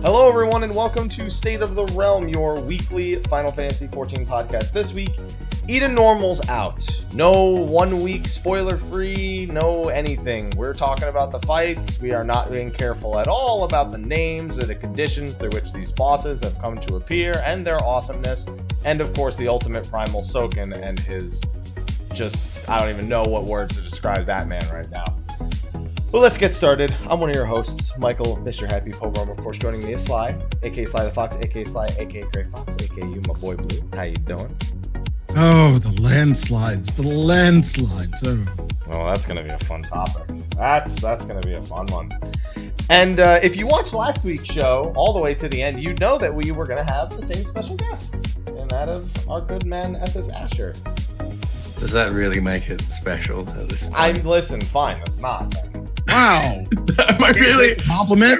Hello, everyone, and welcome to State of the Realm, your weekly Final Fantasy XIV podcast. This week, Eden Normal's out. No 1 week spoiler-free, no anything. We're talking about the fights. We are not being careful at all about the names or the conditions through which these bosses have come to appear and their awesomeness. And, of course, the ultimate Primal Soken and his I don't even know what words to describe that man right now. Well, let's get started. I'm one of your hosts, Michael, Mr. Happy Pogrom. Of course, joining me is Slyh, aka Slythefox, aka Slyh, aka Greyfox, aka you, my boy Blue. How you doing? Oh, the landslides. Oh, that's going to be a fun topic. That's going to be a fun one. And if you watched last week's show all the way to the end, you know that we were going to have the same special guest, and that of our good man, Ethys Asher. Does that really make it special at this point? Listen, fine, it's not. wow. Am I really compliment?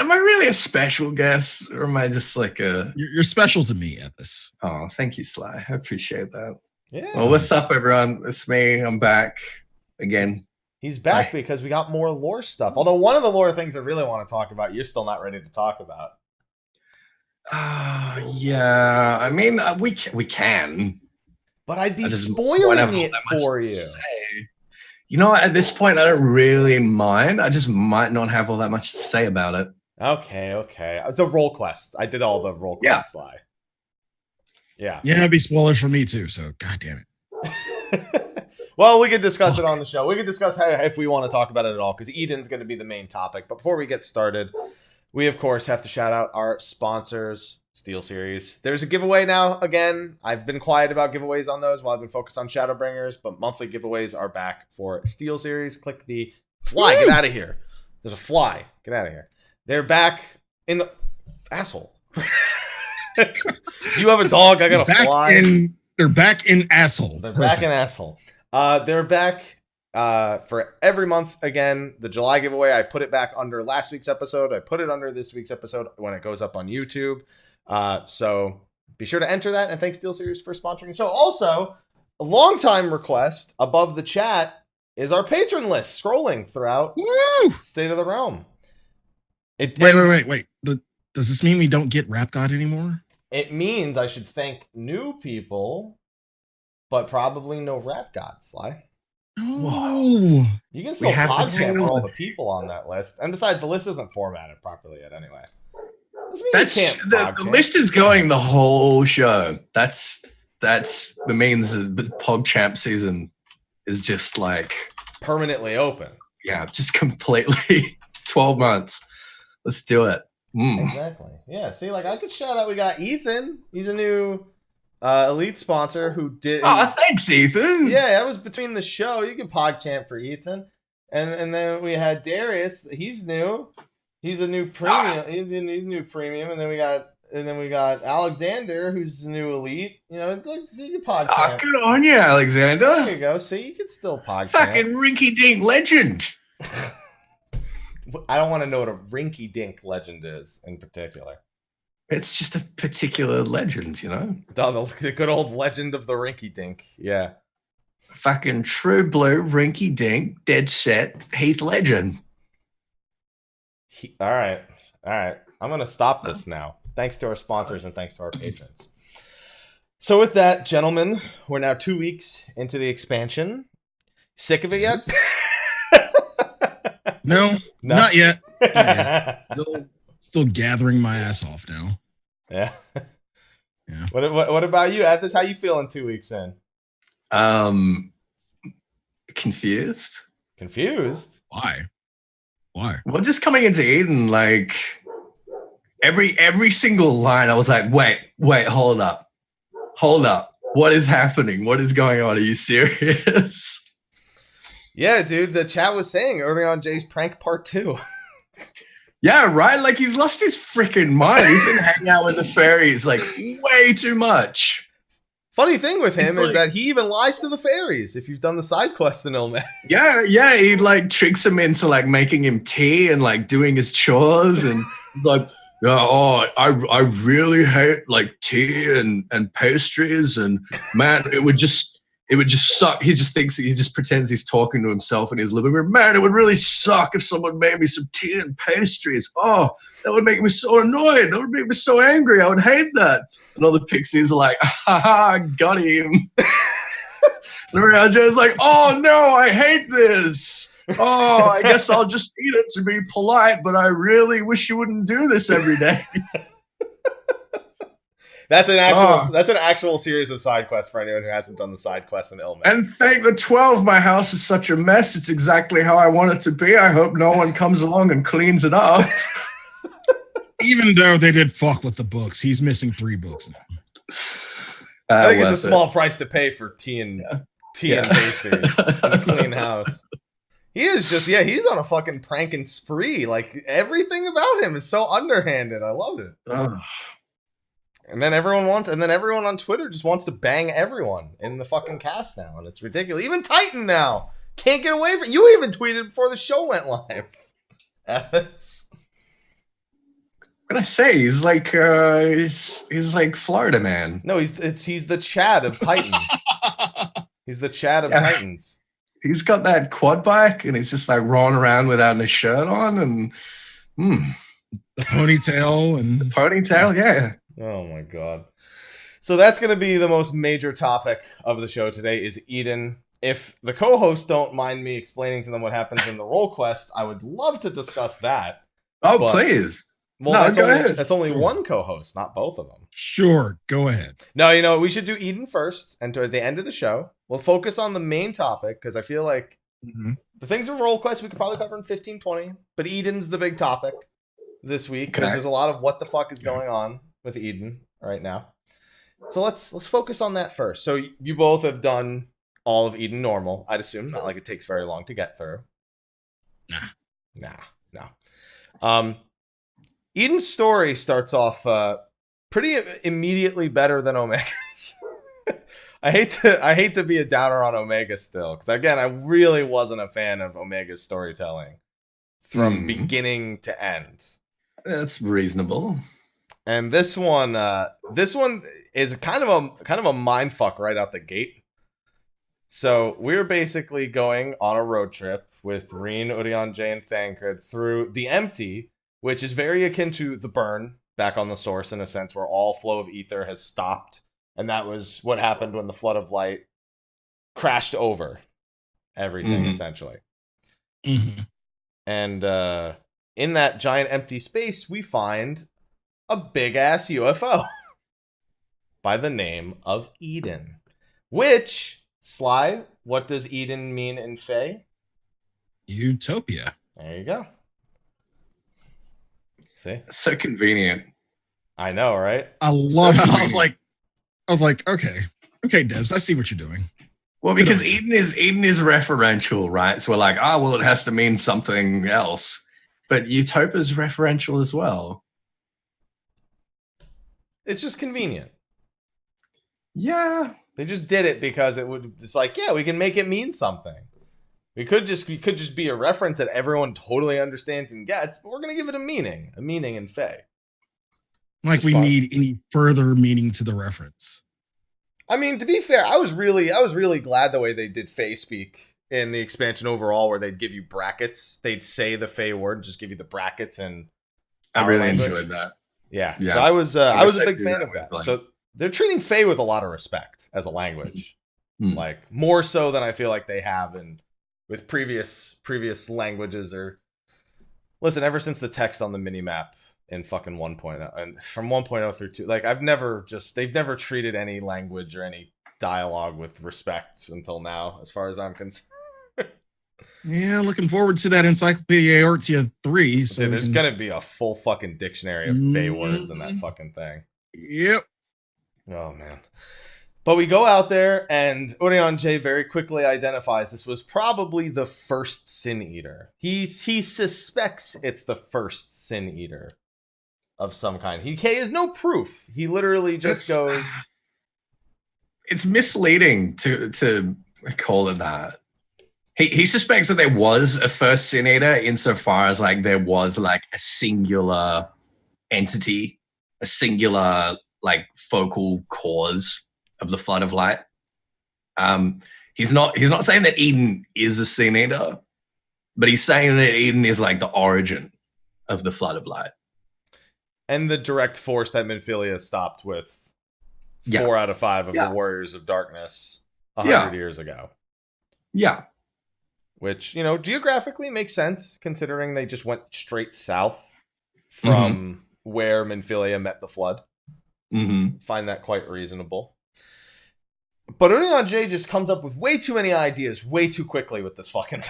Am I really a special guest, or am I just like a? You're special to me, Ethys. Oh, thank you, Slyh. I appreciate that. Yeah. Well, what's up, everyone? It's me. I'm back again. He's back because we got more lore stuff. Although one of the lore things I really want to talk about, you're still not ready to talk about. Yeah. I mean, we can. But I'd be spoiling it for you. You know, at this point, I don't really mind. I just might not have all that much to say about it. Okay. The role quest. I did all the role quests, Slyh. Yeah, it'd be spoilers for me too, so god damn it. Well, we could discuss it on the show. We could discuss if we want to talk about it at all, because Eden's going to be the main topic. But before we get started, we, of course, have to shout out our sponsors, Steel Series. There's a giveaway now again. I've been quiet about giveaways on those while I've been focused on Shadowbringers, but monthly giveaways are back for Steel Series. Click the fly. Get out of here. There's a fly. Get out of here. They're back in the asshole. You have a dog. I got a fly. They're back in asshole. They're back in asshole. They're back for every month again. The July giveaway, I put it back under last week's episode. I put it under this week's episode when it goes up on YouTube. So be sure to enter that, and thanks Steel Series for sponsoring the show. Also, a long-time request above the chat is our patron list scrolling throughout State of the Realm. Wait. Does this mean we don't get Rap God anymore? It means I should thank new people, but probably no Rap God, Slyh. Oh, you can still podcast for all the people on that list. And besides, the list isn't formatted properly yet anyway. The list is going the whole show. That means the PogChamp season is just like permanently open. Yeah, just completely 12 months. Let's do it. Exactly. Yeah. See, like I could shout out. We got Ethan. He's a new elite sponsor who did. Oh, thanks, Ethan. Yeah, that was between the show. You can PogChamp for Ethan, and then we had Darius. He's new. He's a new premium. He's new premium, and then we got Alexander, who's a new elite. You know, it's like so you can PogChamp. Oh, good on you, Alexander. There you go. See, you can still PogChamp. Fucking rinky-dink legend. I don't want to know what a rinky-dink legend is in particular. It's just a particular legend, you know? The good old legend of the rinky-dink, yeah. Fucking true blue, rinky-dink, dead set, Heath legend. All right. I'm going to stop this now. Thanks to our sponsors and thanks to our patrons. So with that, gentlemen, we're now 2 weeks into the expansion. Sick of it yet? No, not yet. Still gathering my ass off now. Yeah. What about you, Ethys? How you feeling 2 weeks in? Confused. Confused? Why? Well, just coming into Eden, like every single line, I was like, wait, hold up. What is happening? What is going on? Are you serious? Yeah, dude. The chat was saying early on Jay's prank part 2. Yeah, right? Like, he's lost his freaking mind. He's been hanging out with the fairies, like, way too much. Funny thing with him is that he even lies to the fairies if you've done the side quest in Ilme. Yeah, he, like, tricks him into, like, making him tea and, like, doing his chores. And he's like, I really hate, like, tea and pastries. And, man, it would just suck. He just pretends he's talking to himself in his living room. Man, it would really suck if someone made me some tea and pastries. Oh, that would make me so annoyed. That would make me so angry. I would hate that. And all the pixies are like, ha, got him. And Raja's like, oh no, I hate this. Oh, I guess I'll just eat it to be polite, but I really wish you wouldn't do this every day. That's an actual series of side quests for anyone who hasn't done the side quest in Ilme. And thank the 12, my house is such a mess. It's exactly how I want it to be. I hope no one comes along and cleans it up. Even though they did fuck with the books, he's missing 3 books now. I think it's a small price to pay for tea and pastries and a clean house. He is he's on a fucking pranking spree. Like, everything about him is so underhanded. I love it. And then everyone on Twitter just wants to bang everyone in the fucking cast now, and it's ridiculous. Even Titan now can't get away from it. You even tweeted before the show went live. Ethys. What can I say? He's like he's like Florida man. No, he's the Chad of Titan. He's the Chad of Titans. He's got that quad bike, and he's just like rolling around without his shirt on, and the ponytail, yeah. Oh my god. So that's going to be the most major topic of the show today is Eden. If the co-hosts don't mind me explaining to them what happens in the role quest, I would love to discuss that. Oh, please. Well, that's only one co-host, not both of them. Sure, go ahead. No, we should do Eden first, and toward the end of the show, we'll focus on the main topic, because I feel like the things in role quest we could probably cover in 15, 20, but Eden's the big topic this week, because there's a lot of what the fuck is going on with Eden right now. So let's focus on that first. So you both have done all of Eden normal, I'd assume. Not like it takes very long to get through. Nah. Eden's story starts off pretty immediately better than Omega's. I hate to be a downer on Omega still, because again, I really wasn't a fan of Omega's storytelling from beginning to end. That's reasonable. And this one is kind of a mind fuck right out the gate. So we're basically going on a road trip with Reen, Urian, Jay, and Thancred through the Empty, which is very akin to the Burn back on the Source in a sense, where all flow of ether has stopped, and that was what happened when the Flood of Light crashed over everything essentially. And in that giant empty space, we find a big-ass UFO by the name of Eden. Which, Sly, what does Eden mean in Fae? Utopia. There you go. See? That's so convenient. I know, right? I love it. I was like, okay, devs, I see what you're doing. Well, because Eden is referential, right? So we're like, it has to mean something else. But Utopia is referential as well. It's just convenient. Yeah. They just did it because it's like, yeah, we can make it mean something. We could just be a reference that everyone totally understands and gets, but we're gonna give it a meaning in Fae. Like we need any further meaning to the reference. I mean, to be fair, I was really glad the way they did Fae speak in the expansion overall, where they'd give you brackets. They'd say the Fae word, just give you the brackets, and I really enjoyed that. Yeah. So I was a big fan of that. So they're treating Fae with a lot of respect as a language, like more so than I feel like they have with previous languages. Or listen, ever since the text on the minimap in fucking 1.0 and from 1.0 through 2, like they've never treated any language or any dialogue with respect until now, as far as I'm concerned. Yeah, looking forward to that Encyclopedia Eortia 3. So dude, there's gonna be a full fucking dictionary of Fae words in that fucking thing. Yep. Oh man. But we go out there, and Urianger J very quickly identifies this was probably the first Sin Eater. He suspects it's the first Sin Eater of some kind. He has no proof. He literally just goes... It's misleading to call it that. He suspects that there was a first Sin Eater insofar as like there was like a singular entity, a singular like focal cause of the Flood of Light. He's not saying that Eden is a Sin Eater, but he's saying that Eden is like the origin of the Flood of Light. And the direct force that Minfilia stopped with 4 out of 5 of the Warriors of Darkness 100 years ago. Yeah. Which, you know, geographically makes sense, considering they just went straight south from where Minfilia met the Flood. Find that quite reasonable. But Urianger J just comes up with way too many ideas way too quickly with this fucking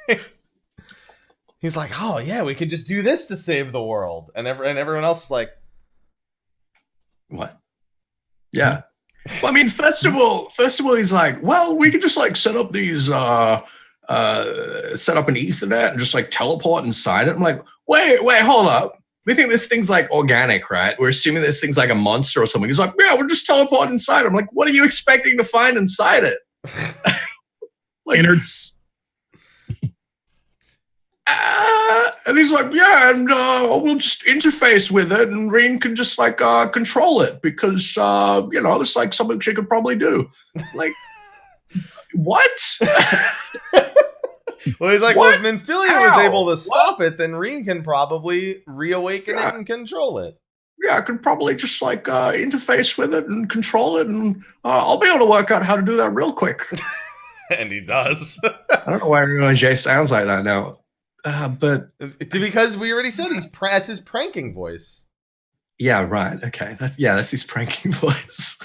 thing. He's like, oh, yeah, we could just do this to save the world. And everyone else is like... What? Yeah. Well, I mean, first of all, he's like, well, we could just like set up these... set up an Ethernet and just like teleport inside it. I'm like, wait, hold up. We think this thing's like organic, right? We're assuming this thing's like a monster or something. He's like, yeah, we'll just teleport inside. I'm like, what are you expecting to find inside it? Like, innards. And he's like, yeah, and we'll just interface with it, and Reen can just like control it because you know, it's like something she could probably do. Like, what? Well, he's like, well, if Minfilia was able to stop it, then Reen can probably reawaken it and control it. Yeah, I could probably just like interface with it and control it, and I'll be able to work out how to do that real quick. And he does. I don't know why Urianger J sounds like that now, but because we already said that's his pranking voice. Yeah, right. Okay, that's his pranking voice.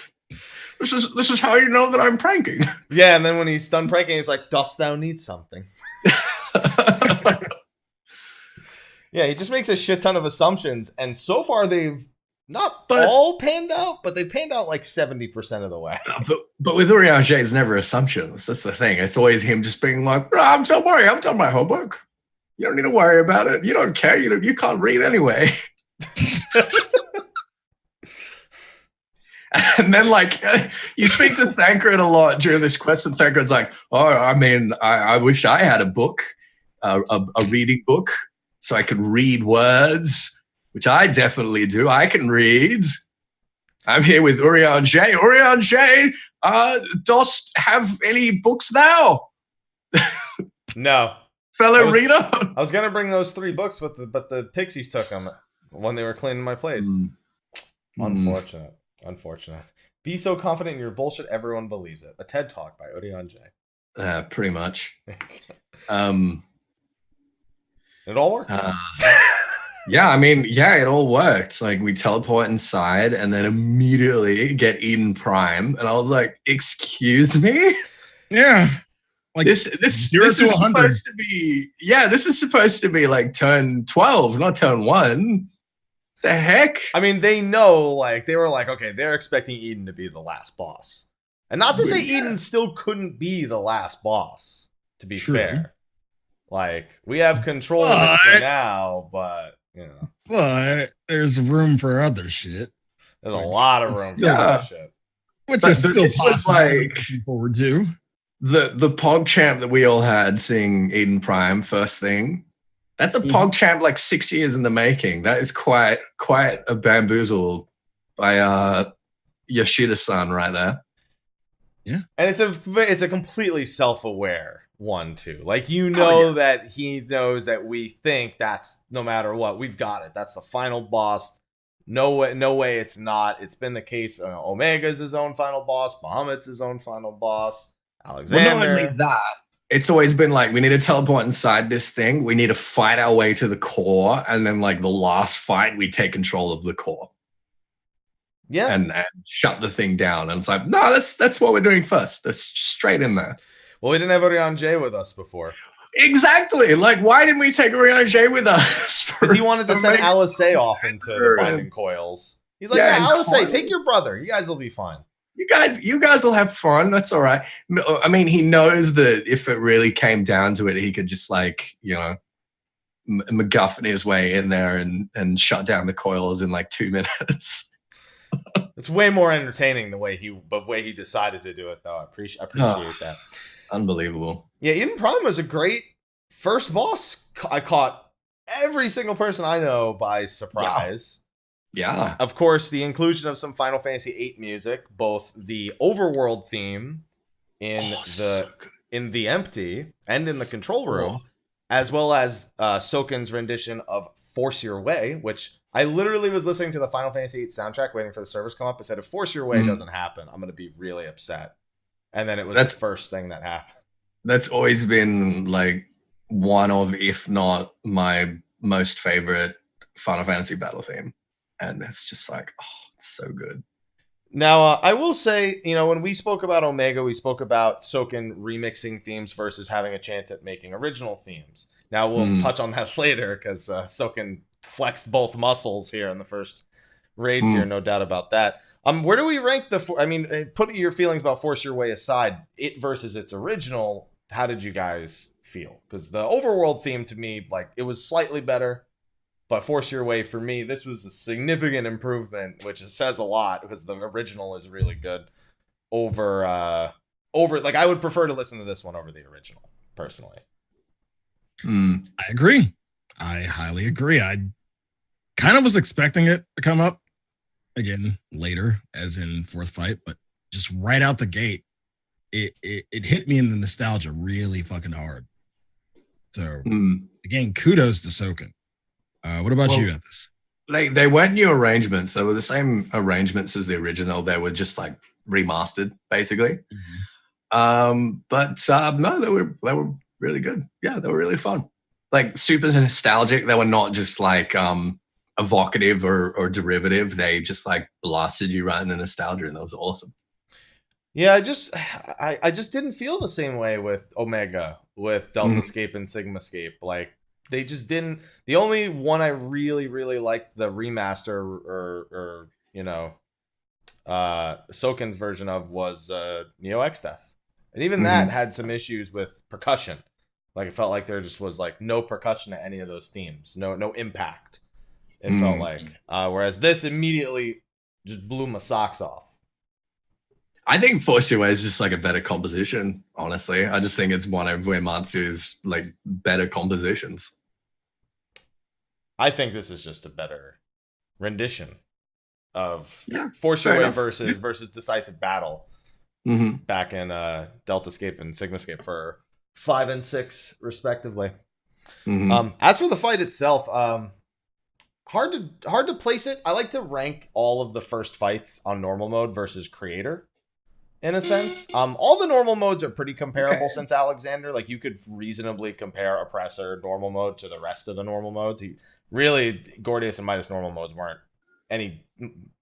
This is how you know that I'm pranking. Yeah, and then when he's done pranking, he's like, "Dost thou need something?" Yeah, he just makes a shit ton of assumptions, and so far they've not all panned out, but they panned out like 70% of the way. But with Urianger J, it's never assumptions. That's the thing. It's always him just being like, "Don't worry, I've done my homework. You don't need to worry about it. You don't care. You can't read anyway." And then, like, you speak to Thancred a lot during this quest, and Thancred's like, "Oh, I mean, I wish I had a book, a reading book, so I could read words, which I definitely do. I can read. I'm here with Urianger J. Urianger J, dost have any books thou?" No. Fellow reader? I was going to bring those 3 books, but the pixies took them when they were cleaning my place. Unfortunate. Be so confident in your bullshit, everyone believes it. A TED Talk by Urianger J. Pretty much. It all worked. Yeah, I mean, it all worked. Like, we teleport inside and then immediately get Eden Prime. And I was like, excuse me? Yeah. Like this is supposed to be... Yeah, this is supposed to be like turn 12, not turn 1. The heck? I mean, they know, like, they were like, okay, they're expecting Eden to be the last boss. And not to say Eden still couldn't be the last boss, to be fair. Like, we have control of it for now, but, you know. But there's room for other shit. There's a lot of room for other shit. Which is still possible, like, looking forward to. The PogChamp that we all had seeing Eden Prime first thing, that's a PogChamp like 6 years in the making. That is quite a bamboozle by Yoshida-san right there. Yeah. And it's a completely self-aware one too. Like, you know, that he knows that we think that's no matter what, we've got it. That's the final boss. No way it's not. It's been the case. Omega's his own final boss. Bahamut's his own final boss. Alexander. Well, not only that, it's always been like, we need to teleport inside this thing. We need to fight our way to the core. And then, like, the last fight, we take control of the core. Yeah. And shut the thing down. And it's like, no, that's what we're doing first. That's straight in there. Well, we didn't have Urianger J with us before. Exactly. Like, why didn't we take Urianger J with us? Because he wanted to send Alice off into the binding coils. He's like, yeah, Alice, take your brother. You guys will be fine. You guys will have fun. That's all right. I mean, he knows that if it really came down to it, he could just like, MacGuffin his way in there and shut down the coils in like 2 minutes. It's way more entertaining the way he decided to do it, though. I appreciate that. Unbelievable. Yeah, Eden Prime was a great first boss. I caught every single person I know by surprise. Yeah. Of course, the inclusion of some Final Fantasy VIII music, both the overworld theme in the empty and in the control room, as well as Soken's rendition of Force Your Way, which I literally was listening to the Final Fantasy VIII soundtrack waiting for the servers to come up. I said, if Force Your Way doesn't happen, I'm going to be really upset. And then it was the first thing that happened. That's always been like one of, if not my most favorite Final Fantasy battle theme. And it's just like, it's so good. Now, I will say, when we spoke about Omega, we spoke about Soken remixing themes versus having a chance at making original themes. Now, we'll touch on that later because Soken flexed both muscles here in the first raid tier, no doubt about that. Where do we rank put your feelings about Force Your Way aside, it versus its original, how did you guys feel? Because the overworld theme to me, like, it was slightly better. But Force Your Way, for me, this was a significant improvement, which says a lot because the original is really good over, I would prefer to listen to this one over the original, personally. I agree. I highly agree. I kind of was expecting it to come up again later, as in fourth fight, but just right out the gate, it hit me in the nostalgia really fucking hard. So, again, kudos to Soken. What about you, Ethys? They weren't new arrangements. They were the same arrangements as the original. They were just like remastered, basically. But no, they were really good. Yeah, they were really fun. Like super nostalgic. They were not just like evocative or derivative. They just like blasted you right into nostalgia, and that was awesome. Yeah, I just didn't feel the same way with Omega, with Deltascape and Sigmascape. Like, they just didn't. The only one I really, really liked the remaster or Soken's version of was Neo X Death. And even that had some issues with percussion. Like, it felt like there just was like no percussion to any of those themes. No impact. It felt like. Whereas this immediately just blew my socks off. I think Force Your Way is just like a better composition, honestly. I just think it's one of Uematsu's like better compositions. I think this is just a better rendition of Force Your Way versus Decisive Battle back in Deltascape and Sigmascape for 5 and 6 respectively. As for the fight itself, hard to place it. I like to rank all of the first fights on normal mode versus creator. In a sense, all the normal modes are pretty comparable since Alexander. Like, you could reasonably compare Oppressor normal mode to the rest of the normal modes. Gordius and Midas normal modes weren't any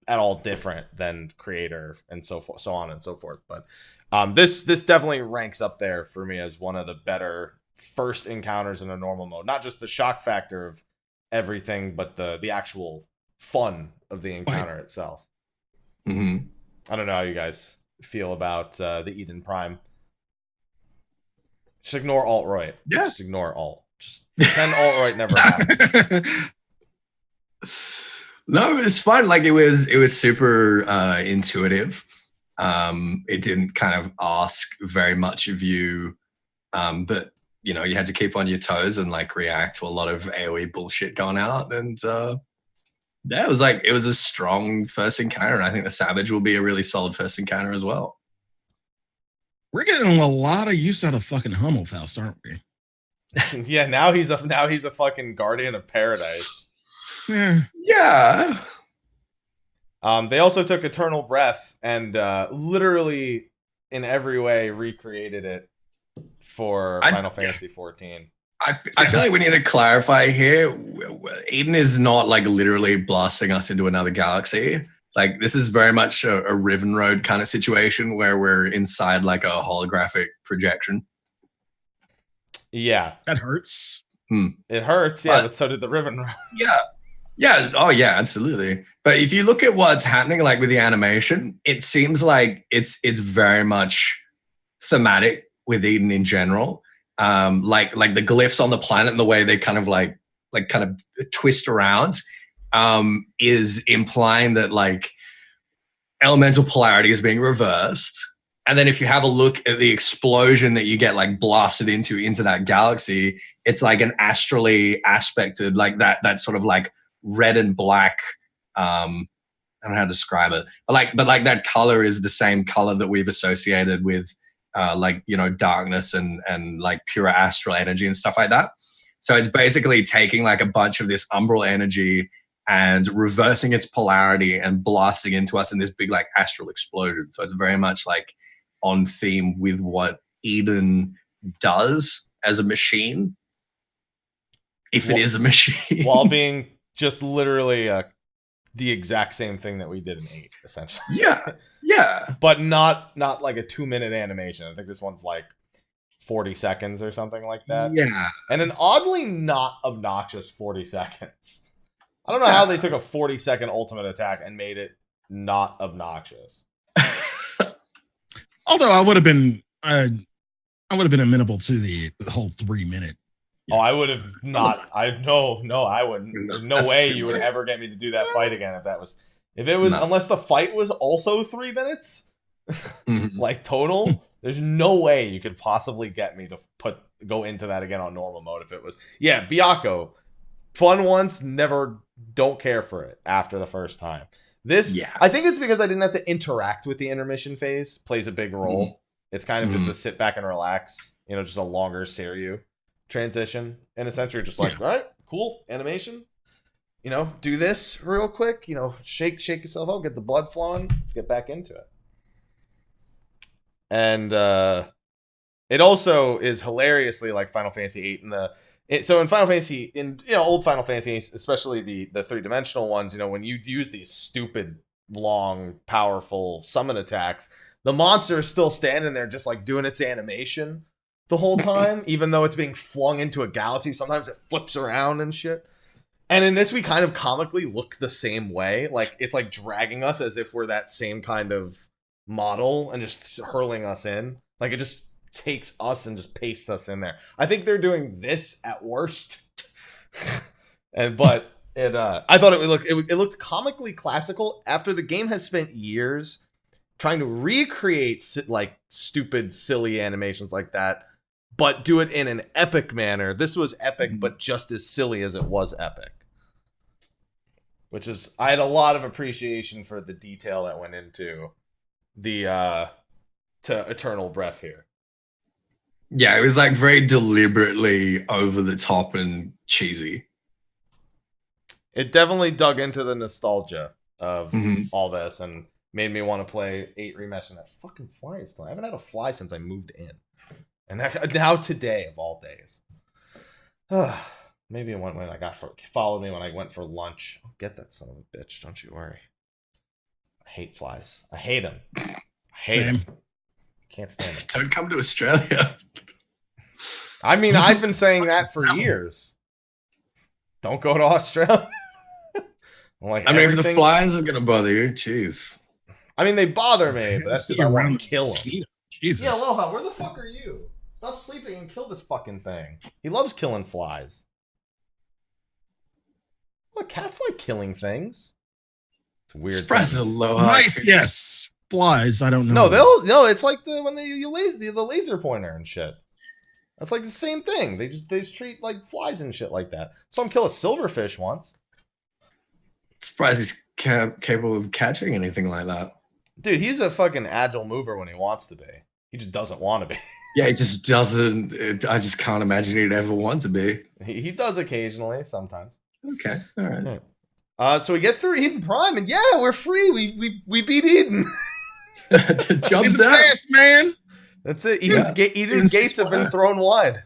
at all different than Creator and so on and so forth. But this definitely ranks up there for me as one of the better first encounters in a normal mode. Not just the shock factor of everything, but the actual fun of the encounter itself. I don't know how you guys feel about the Eden Prime. Just ignore alt-right. Yeah. Just ignore alt. Just pretend alt-right never happened. No, it was fun. Like, it was super intuitive. It didn't kind of ask very much of you, but you had to keep on your toes and like react to a lot of AoE bullshit going out. And yeah, it was a strong first encounter. And I think the Savage will be a really solid first encounter as well. We're getting a lot of use out of fucking Hummelfaust, aren't we? Yeah, now he's a fucking Guardian of Paradise. Yeah. They also took Eternal Breath and literally in every way recreated it for Final Fantasy XIV. I feel like we need to clarify here. Eden is not like literally blasting us into another galaxy. Like, this is very much a Riven Road kind of situation where we're inside like a holographic projection. Yeah. That hurts. It hurts, yeah, but so did the Riven Road. Yeah. Yeah. Oh, yeah, absolutely. But if you look at what's happening, like with the animation, it seems like it's very much thematic with Eden in general. Like the glyphs on the planet and the way they kind of twist around is implying that like elemental polarity is being reversed. And then if you have a look at the explosion that you get like blasted into that galaxy, it's like an astrally aspected, like that sort of like red and black. I don't know how to describe it, but like that color is the same color that we've associated with darkness and like pure astral energy and stuff like that. So it's basically taking like a bunch of this umbral energy and reversing its polarity and blasting into us in this big like astral explosion. So it's very much like on theme with what Eden does as a machine, if it is a machine, while being just literally the exact same thing that we did in 8, essentially. Yeah. But not like a 2-minute animation. I think this one's like 40 seconds or something like that. Yeah. And an oddly not obnoxious 40 seconds. I don't know how they took a 40-second ultimate attack and made it not obnoxious. Although I would have been amenable to the whole 3-minute. Oh, I would have not. I wouldn't. There's no way you would ever get me to do that fight again unless the fight was also 3 minutes, like total. There's no way you could possibly get me to go into that again on normal mode if it was. Yeah, Byakko, fun once, never. Don't care for it after the first time. I think it's because I didn't have to interact with the intermission phase. Plays a big role. It's kind of just to sit back and relax. Just a longer Seiryu transition in a sense. You're just like, all right, cool animation. Do this real quick. Shake yourself out, get the blood flowing. Let's get back into it. And it also is hilariously like Final Fantasy VIII so in Final Fantasy, old Final Fantasy, especially the 3-dimensional ones, when you use these stupid, long, powerful summon attacks, the monster is still standing there just like doing its animation the whole time, even though it's being flung into a galaxy. Sometimes it flips around and shit. And in this, we kind of comically look the same way. Like, it's like dragging us as if we're that same kind of model and just hurling us in. Like, it just takes us and just pastes us in there. I think they're doing this at worst. But I thought it looked comically classical after the game has spent years trying to recreate like stupid, silly animations like that, but do it in an epic manner. This was epic, but just as silly as it was epic. I had a lot of appreciation for the detail that went into to Eternal Breath here. Yeah, it was like very deliberately over the top and cheesy. It definitely dug into the nostalgia of all this and made me want to play 8 Remesh, and that fucking fly is still. I haven't had a fly since I moved in. And now today, of all days. Maybe when I followed me when I went for lunch. I'll get that son of a bitch, don't you worry. I hate flies. I hate them. I hate them. Can't stand it. Don't come to Australia. I mean, I've been saying that for years. Don't go to Australia. If the flies are gonna bother you, jeez. I mean, they bother me, but that's because I want to kill them. Jesus. Yeah, Aloha, where the fuck are you? Stop sleeping and kill this fucking thing. He loves killing flies. Look, cats like killing things. It's weird. Express aloha. Nice, yes. Flies, I don't know. No, it's like when you laser the laser pointer and shit. That's like the same thing. They just treat like flies and shit like that. Saw him kill a silverfish once. Surprised he's capable of catching anything like that. Dude, he's a fucking agile mover when he wants to be. He just doesn't want to be. Yeah, he just doesn't. I just can't imagine he'd ever want to be. He does occasionally, sometimes. Okay, all right. So we get through Eden Prime, and yeah, we're free. We beat Eden. Job's done, man. That's it. Eden's gates have been thrown wide.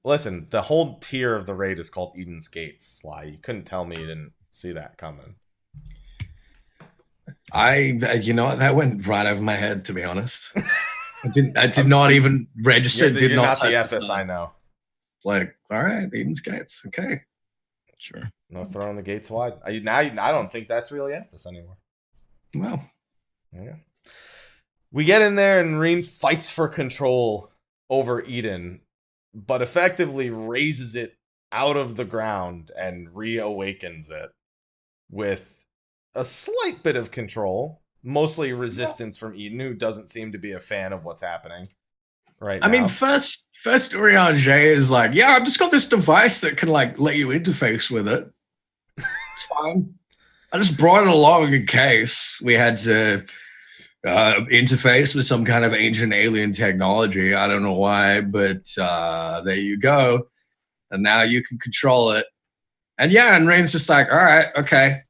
Listen, the whole tier of the raid is called Eden's Gates, Sly. You couldn't tell me you didn't see that coming. That went right over my head, to be honest. I did not even register. You're not not touch the Ethys, I know. Like, all right, Eden's Gates, okay. Sure. No throwing the gates wide. I don't think that's really Ethys anymore. Well, yeah. We get in there and Reen fights for control over Eden, but effectively raises it out of the ground and reawakens it with a slight bit of control, mostly resistance from Eden, who doesn't seem to be a fan of what's happening right now. I mean, first Urianger is like, yeah, I've just got this device that can like let you interface with it. It's fine. I just brought it along in case we had to interface with some kind of ancient alien technology. I don't know why, but there you go. And now you can control it. And yeah, and Reen's just like, all right, okay.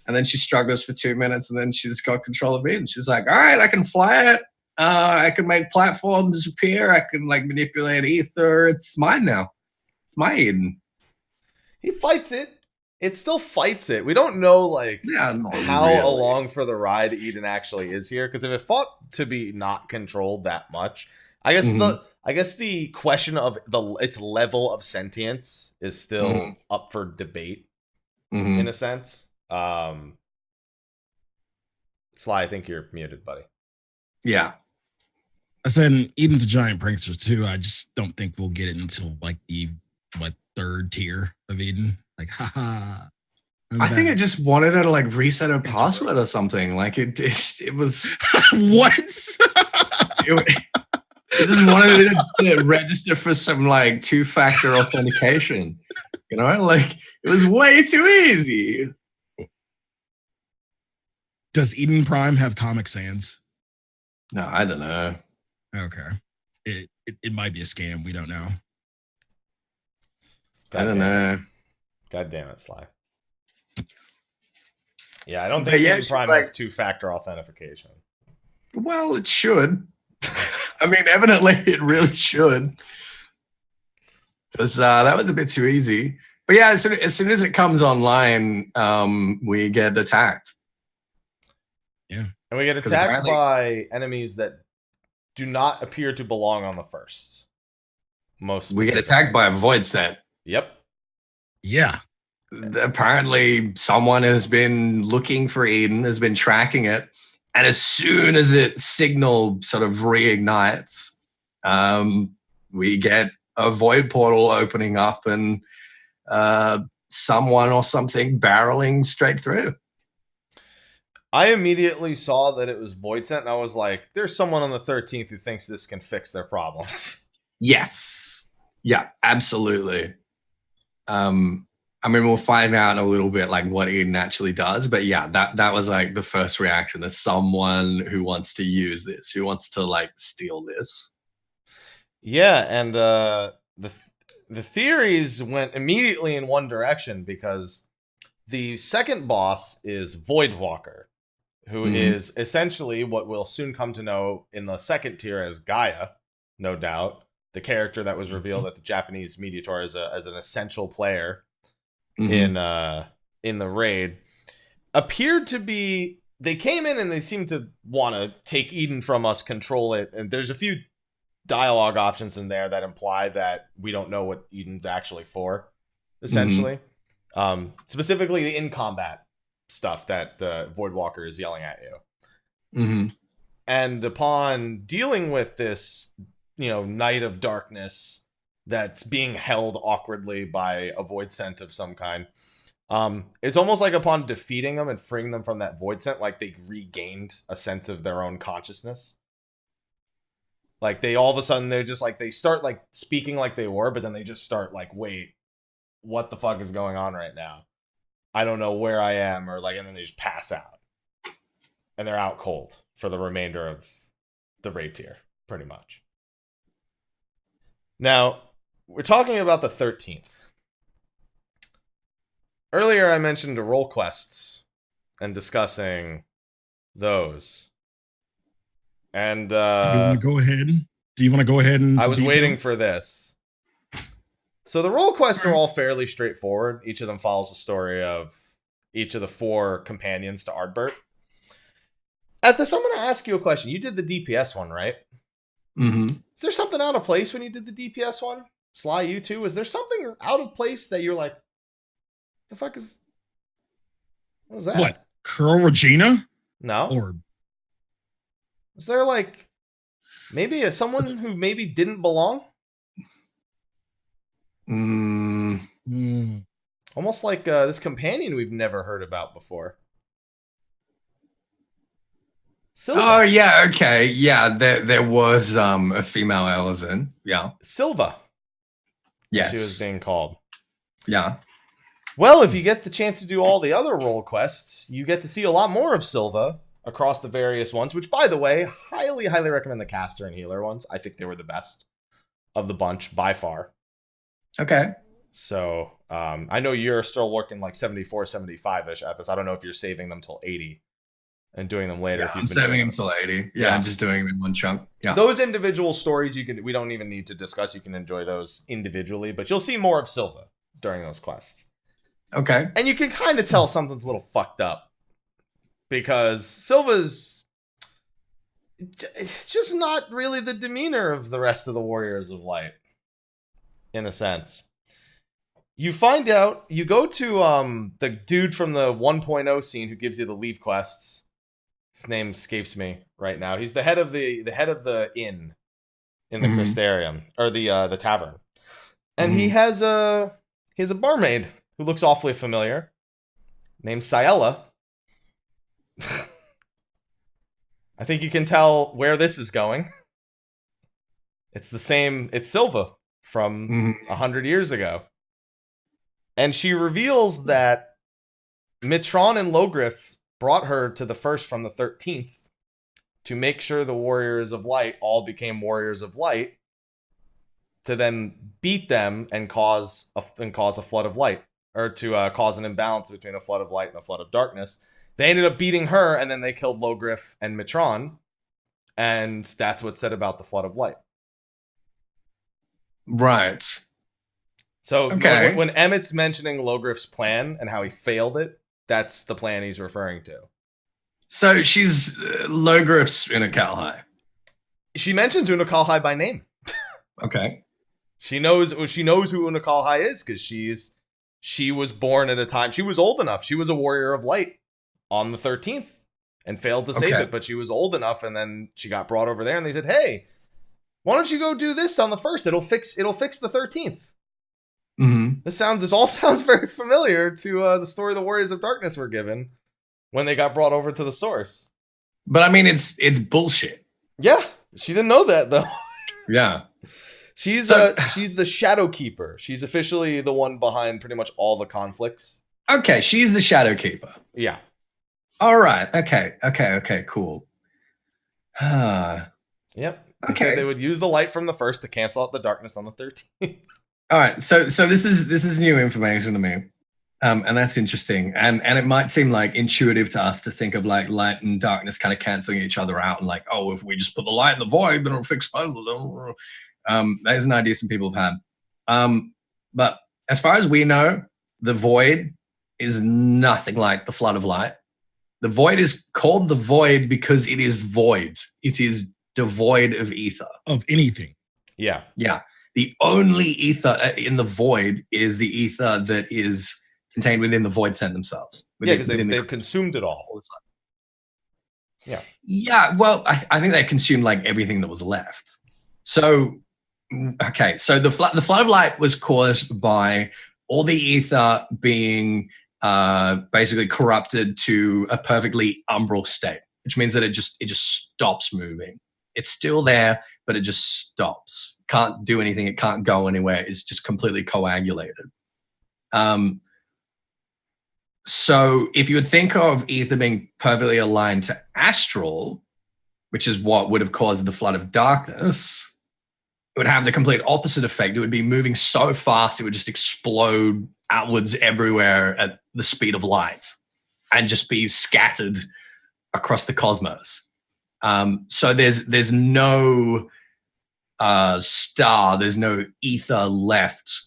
And then she struggles for 2 minutes, and then she's got control of Eden. She's like, all right, I can fly it. I can make platforms appear. I can like manipulate ether. It's mine now. It's my Eden. He fights it. It still fights it. We don't know how really along for the ride Eden actually is here, because if it fought to be not controlled that much, I guess the question of its level of sentience is still up for debate in a sense. Sly, I think you're muted, buddy. Yeah. I said Eden's a giant prankster too. I just don't think we'll get it until like the third tier of Eden. Like, haha. I think it just wanted her to like reset her password or something. Like it was what? it just wanted it to register for some like 2-factor authentication. You know, like it was way too easy. Does Eden Prime have Comic Sans? No, I don't know. Okay. It might be a scam. We don't know. I don't know. God damn it, Sly. Yeah, I don't think Eden Prime has 2-factor authentication. Well, it should. I mean, evidently it really should. Because that was a bit too easy. But yeah, as soon as it comes online, we get attacked. Yeah. And we get attacked by enemies that do not appear to belong on the first. We get attacked by a void set. Yep. Yeah. Apparently someone has been looking for Eden, has been tracking it, and as soon as it signal sort of reignites, we get a void portal opening up and someone or something barreling straight through. I immediately saw that it was void sent, and I was like, there's someone on the 13th who thinks this can fix their problems. Yes. Yeah, absolutely. I mean, we'll find out in a little bit like what Eden actually does, but yeah, that was like the first reaction as someone who wants to use this, who wants to like steal this. Yeah, and the theories went immediately in one direction, because the second boss is Voidwalker, who is essentially what we'll soon come to know in the second tier as Gaia, no doubt. The character that was revealed at the Japanese media tour as an essential player in the raid, appeared to be. They came in and they seemed to want to take Eden from us, control it, and there's a few dialogue options in there that imply that we don't know what Eden's actually for, essentially. Specifically the in combat stuff that the Voidwalker is yelling at you. And upon dealing with this, night of darkness that's being held awkwardly by a void scent of some kind, it's almost like upon defeating them and freeing them from that void scent, like they regained a sense of their own consciousness. Like they all of a sudden they're just like, they start like speaking like they were, but then they just start like, wait, what the fuck is going on right now? I don't know where I am, or like, and then they just pass out. And they're out cold for the remainder of the raid tier, pretty much. Now, we're talking about the 13th. Earlier I mentioned role quests and discussing those. And do you want to go ahead? Do you want to go ahead and I was waiting for this. So the role quests are all fairly straightforward. Each of them follows the story of each of the 4 companions to Ardbert. Ethys, I'm going to ask you a question. You did the DPS one, right? Is there something out of place when you did the DPS one? Sly, you too? Was there something out of place that you're like, The fuck is... What is that? What? Curl Regina? No. Or is there like maybe someone who maybe didn't belong? Almost like this companion we've never heard about before. Silva. Oh yeah, okay, yeah. There was a female Elezen. Yeah, Silva. Yes, she was being called. Yeah. Well, if you get the chance to do all the other role quests, you get to see a lot more of Silva across the various ones. Which, by the way, highly recommend the caster and healer ones. I think they were the best of the bunch by far. Okay. So I know you're still working like 74, 75-ish at this. I don't know if you're saving them till 80 and doing them later. Yeah, if you've I'm been saving them till 80. Yeah, I'm just doing them in one chunk. Yeah. Those individual stories we don't even need to discuss. You can enjoy those individually, but you'll see more of Silva during those quests. Okay. And you can kind of tell something's a little fucked up because Silva's just not really the demeanor of the rest of the Warriors of Light, in a sense. You find out, you go to the dude from the 1.0 scene who gives you the leave quests. His name escapes me right now. He's the head of the inn in the Crystarium, or the tavern. And he has a barmaid who looks awfully familiar, named Ciela. I think you can tell where this is going. It's Silva from 100 years ago. And she reveals that Mitron and Loghrif brought her to the first from the 13th to make sure the Warriors of Light all became Warriors of Light, to then beat them and cause a flood of light, or to cause an imbalance between a flood of light and a flood of darkness. They ended up beating her, and then they killed Loghrif and Mitron, and that's what's said about the flood of light. Right. So when Emmett's mentioning Loghrif's plan and how he failed it, that's the plan he's referring to. So she's Loghrif's Unakalhai. She mentions Unakalhai by name. Okay. She knows who Unakalhai is because she was born at a time. She was old enough. She was a warrior of light on the 13th and failed to save it, but she was old enough, and then she got brought over there, and they said, "Hey, why don't you go do this on the 1st? It'll fix the 13th." This all sounds very familiar to the story the Warriors of Darkness were given when they got brought over to the source. But I mean, it's bullshit. Yeah, she didn't know that though. Yeah, she's the Shadow Keeper. She's officially the one behind pretty much all the conflicts. Okay, she's the Shadow Keeper. Yeah. All right. Okay. Cool. Yep. They said they would use the light from the 1st to cancel out the darkness on the 13th. All right, so this is new information to me, and that's interesting, and it might seem like intuitive to us to think of like light and darkness kind of canceling each other out, and like, oh, if we just put the light in the void, then it'll fix both of them. That is an idea some people have had, but as far as we know, the void is nothing like the flood of light. The void is called the void because it is void. It is devoid of ether, of anything. Yeah. The only ether in the void is the ether that is contained within the void cent themselves. Because they've consumed it all. Yeah. Yeah, well, I think they consumed like everything that was left. So, okay, so the flood of light was caused by all the ether being basically corrupted to a perfectly umbral state, which means that it just stops moving. It's still there, but it just stops. Can't do anything. It can't go anywhere. It's just completely coagulated. So if you would think of ether being perfectly aligned to astral, which is what would have caused the flood of darkness, it would have the complete opposite effect. It would be moving so fast, it would just explode outwards everywhere at the speed of light and just be scattered across the cosmos. So there's no star, there's no ether left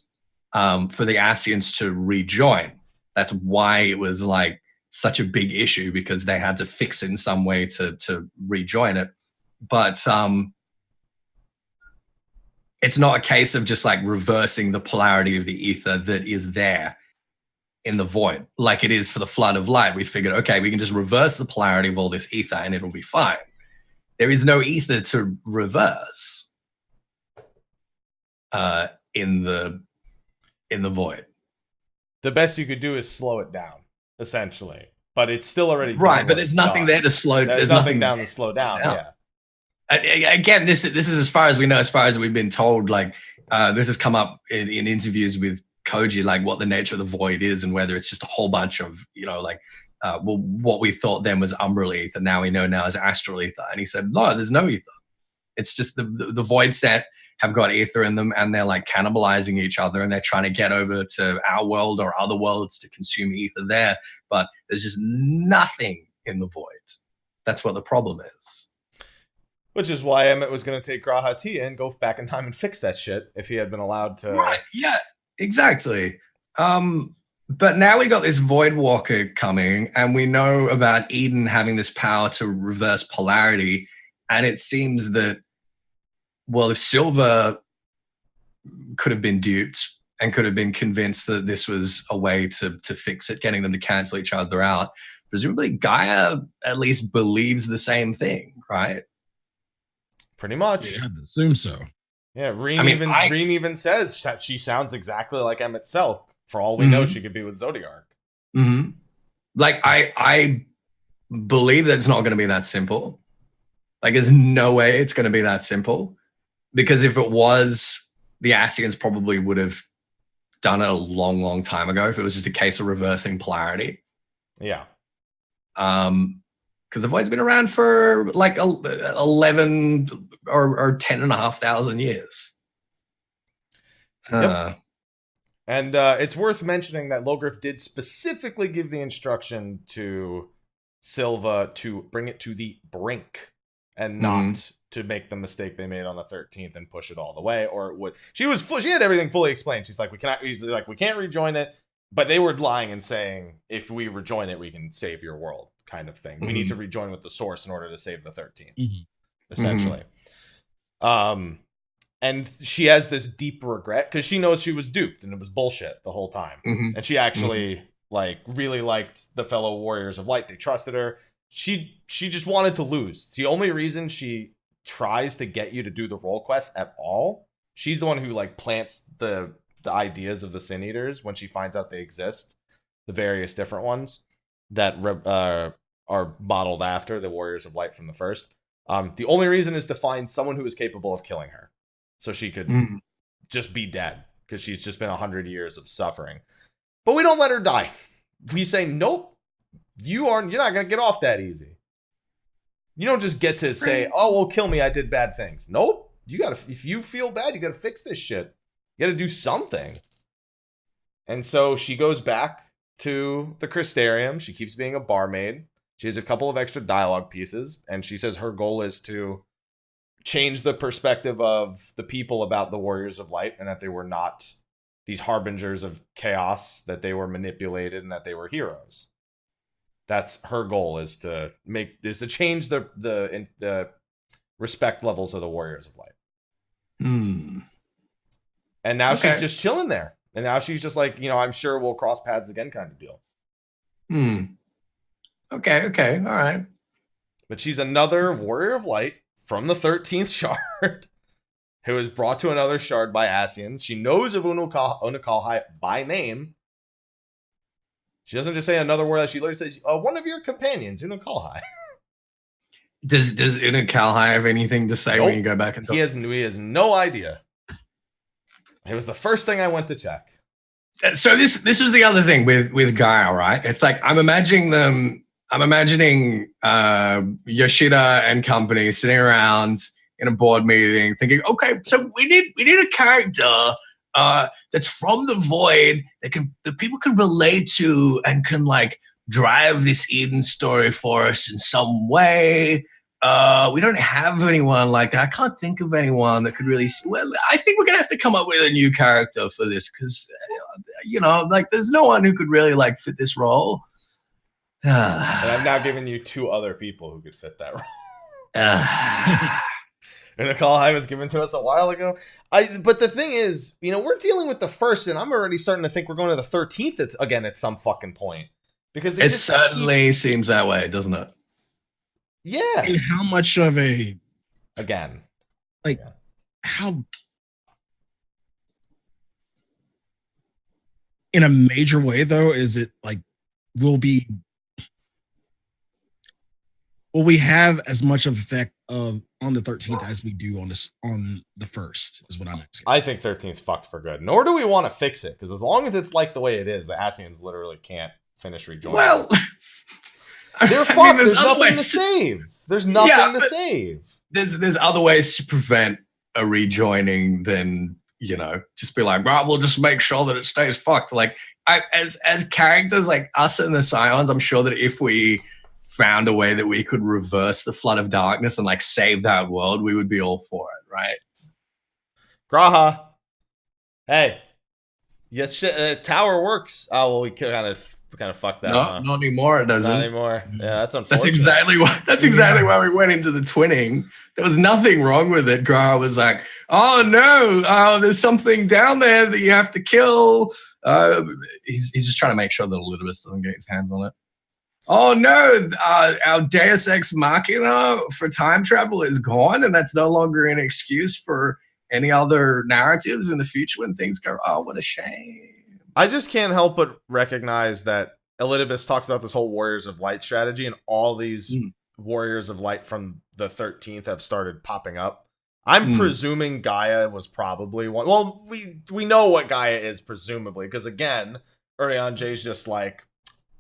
for the Ascians to rejoin. That's why it was like such a big issue, because they had to fix it in some way to rejoin it. But it's not a case of just like reversing the polarity of the ether that is there. in the void, like it is for the flood of light. We figured, okay, we can just reverse the polarity of all this ether and it'll be fine. There is no ether to reverse in the void. The best you could do is slow it down, essentially. But it's still already right. But there's nothing there to slow. There's nothing down to slow down. Yeah. Again, this is as far as we know, as far as we've been told. Like this has come up in interviews with Khuja, like what the nature of the void is and whether it's just a whole bunch of, well, what we thought then was umbral ether, now we know now is astral ether. And he said, no, there's no ether. It's just the void set have got ether in them and they're like cannibalizing each other and they're trying to get over to our world or other worlds to consume ether there. But there's just nothing in the void. That's what the problem is. Which is why Emmett was going to take G'raha and go back in time and fix that shit if he had been allowed to. Right, yeah, exactly. But now we got this Void Walker coming, and we know about Eden having this power to reverse polarity. And it seems that, well, if Silver could have been duped and could have been convinced that this was a way to fix it, getting them to cancel each other out, presumably Gaia at least believes the same thing, right? Pretty much. Yeah, I'd assume so. Yeah, Reen even says that she sounds exactly like Emmett Selk. For all we know, she could be with Zodiark. Mm-hmm. Like, I believe that it's not going to be that simple. Like, there's no way it's going to be that simple. Because if it was, the Ascians probably would have done it a long, long time ago if it was just a case of reversing polarity. Yeah. Because the Void's been around for like 11 or 10,500 years. Yep. And it's worth mentioning that Logriff did specifically give the instruction to Silva to bring it to the brink and not to make the mistake they made on the 13th and push it all the way, or it would. She had everything fully explained. She's like, we can't rejoin it, but they were lying and saying if we rejoin it, we can save your world, kind of thing. We need to rejoin with the source in order to save the 13th, essentially. And she has this deep regret because she knows she was duped and it was bullshit the whole time. And she actually really liked the fellow Warriors of Light. They trusted her. She just wanted to lose. It's the only reason she tries to get you to do the role quest at all. She's the one who plants the ideas of the Sin Eaters when she finds out they exist, the various different ones that are modeled after the Warriors of Light from the first. The only reason is to find someone who is capable of killing her. So she could just be dead because she's just been 100 years of suffering. But we don't let her die. We say, nope, you're not going to get off that easy. You don't just get to say, oh, well, kill me, I did bad things. Nope. If you feel bad, you got to fix this shit. You got to do something. And so she goes back to the Crystarium. She keeps being a barmaid. She has a couple of extra dialogue pieces. And she says her goal is to change the perspective of the people about the Warriors of Light and that they were not these harbingers of chaos, that they were manipulated and that they were heroes. That's her goal, is to change the respect levels of the Warriors of Light. And now she's just chilling there. And now she's just like, I'm sure we'll cross paths again kind of deal. Okay. All right. But she's another Warrior of Light from the 13th shard, who is brought to another shard by Ascians. She knows of Unakalhai by name. She doesn't just say another word. She literally says, one of your companions, Unakalhai. Does Unakalhai have anything to say when you go back and talk? He has no idea. It was the first thing I went to check. So this was the other thing with Gaia, right? It's like I'm imagining Yoshida and company sitting around in a board meeting thinking, okay, so we need a character that's from the void that people can relate to and can drive this Eden story for us in some way. We don't have anyone like that. I can't think of anyone that could really. Well, I think we're gonna have to come up with a new character for this because there's no one who could really fit this role. And I've now given you two other people who could fit that role. And a call high was given to us a while ago. But the thing is, we're dealing with the first, and I'm already starting to think we're going to the 13th at some fucking point. Because it certainly seems that way, doesn't it? Yeah. And how much of a... Again. Like, how... In a major way, though, is it like, will we have as much of effect on the 13th as we do on the first, is what I'm asking. I think 13th fucked for good. Nor do we want to fix it, because as long as it's like the way it is, the Ascians literally can't finish rejoining. Well, they're fucked. There's nothing to save. There's nothing to save. There's other ways to prevent a rejoining than, just be like, well, we'll just make sure that it stays fucked. Like, as characters like us and the Scions, I'm sure that if we found a way that we could reverse the flood of darkness and like save that world, we would be all for it, right? Graha. Hey. Yes, tower works. Oh, well, we kind of fucked that. No, not anymore. It doesn't. Not anymore. Yeah, that's unfortunate. That's exactly why we went into the twinning. There was nothing wrong with it. Graha was like, oh no, there's something down there that you have to kill. He's just trying to make sure that Elidibus doesn't get his hands on it. Oh no, our Deus Ex Machina for time travel is gone, and that's no longer an excuse for any other narratives in the future when things go, oh, what a shame. I just can't help but recognize that Elidibus talks about this whole Warriors of Light strategy, and all these Warriors of Light from the 13th have started popping up. I'm presuming Gaia was probably one. Well, we know what Gaia is, presumably, because again, Urian J's just like,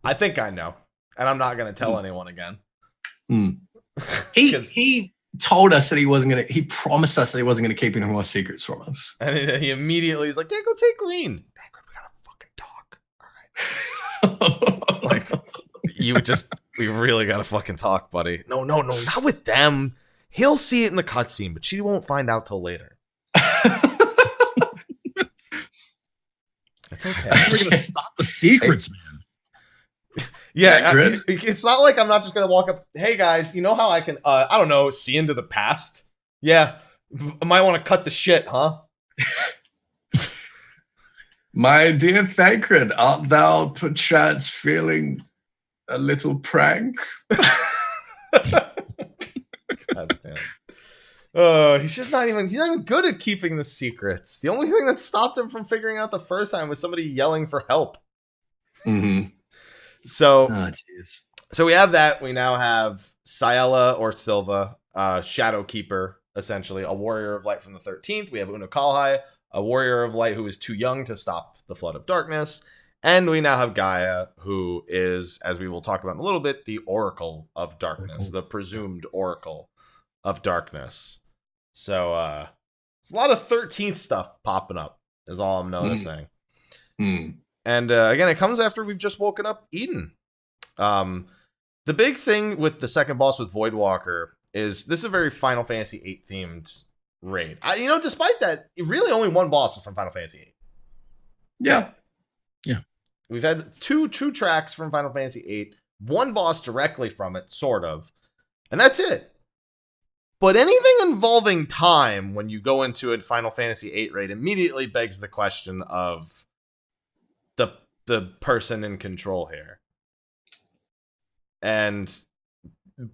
I think I know, and I'm not going to tell anyone again. He told us that he promised us that he wasn't going to keep any more secrets from us. And he immediately is like, yeah, go take Green. We gotta fucking talk. All right. Like, we really gotta fucking talk, buddy. No, not with them. He'll see it in the cutscene, but she won't find out till later. It's okay. We're gonna stop the secrets, man. Yeah, it's not like I'm not just gonna walk up. Hey guys, you know how I can, I don't know, see into the past? Yeah, I might want to cut the shit, huh? My dear Thancred, art thou perchance feeling a little prank? God damn. He's not even good at keeping the secrets. The only thing that stopped him from figuring out the first time was somebody yelling for help. Mm-hmm. So we have that. We now have Ciela or Silva, Shadowkeeper, essentially, a warrior of light from the 13th. We have Unakalhai, a warrior of light who is too young to stop the flood of darkness. And we now have Gaia, who is, as we will talk about in a little bit, the Oracle of Darkness, the presumed Oracle of Darkness. So it's a lot of 13th stuff popping up, is all I'm noticing. And again, it comes after we've just woken up Eden. The big thing with the second boss with Voidwalker is this is a very Final Fantasy VIII themed raid. Despite that, really only one boss is from Final Fantasy VIII. Yeah. We've had two tracks from Final Fantasy VIII, one boss directly from it, sort of, and that's it. But anything involving time when you go into a Final Fantasy VIII raid immediately begs the question of the person in control here. And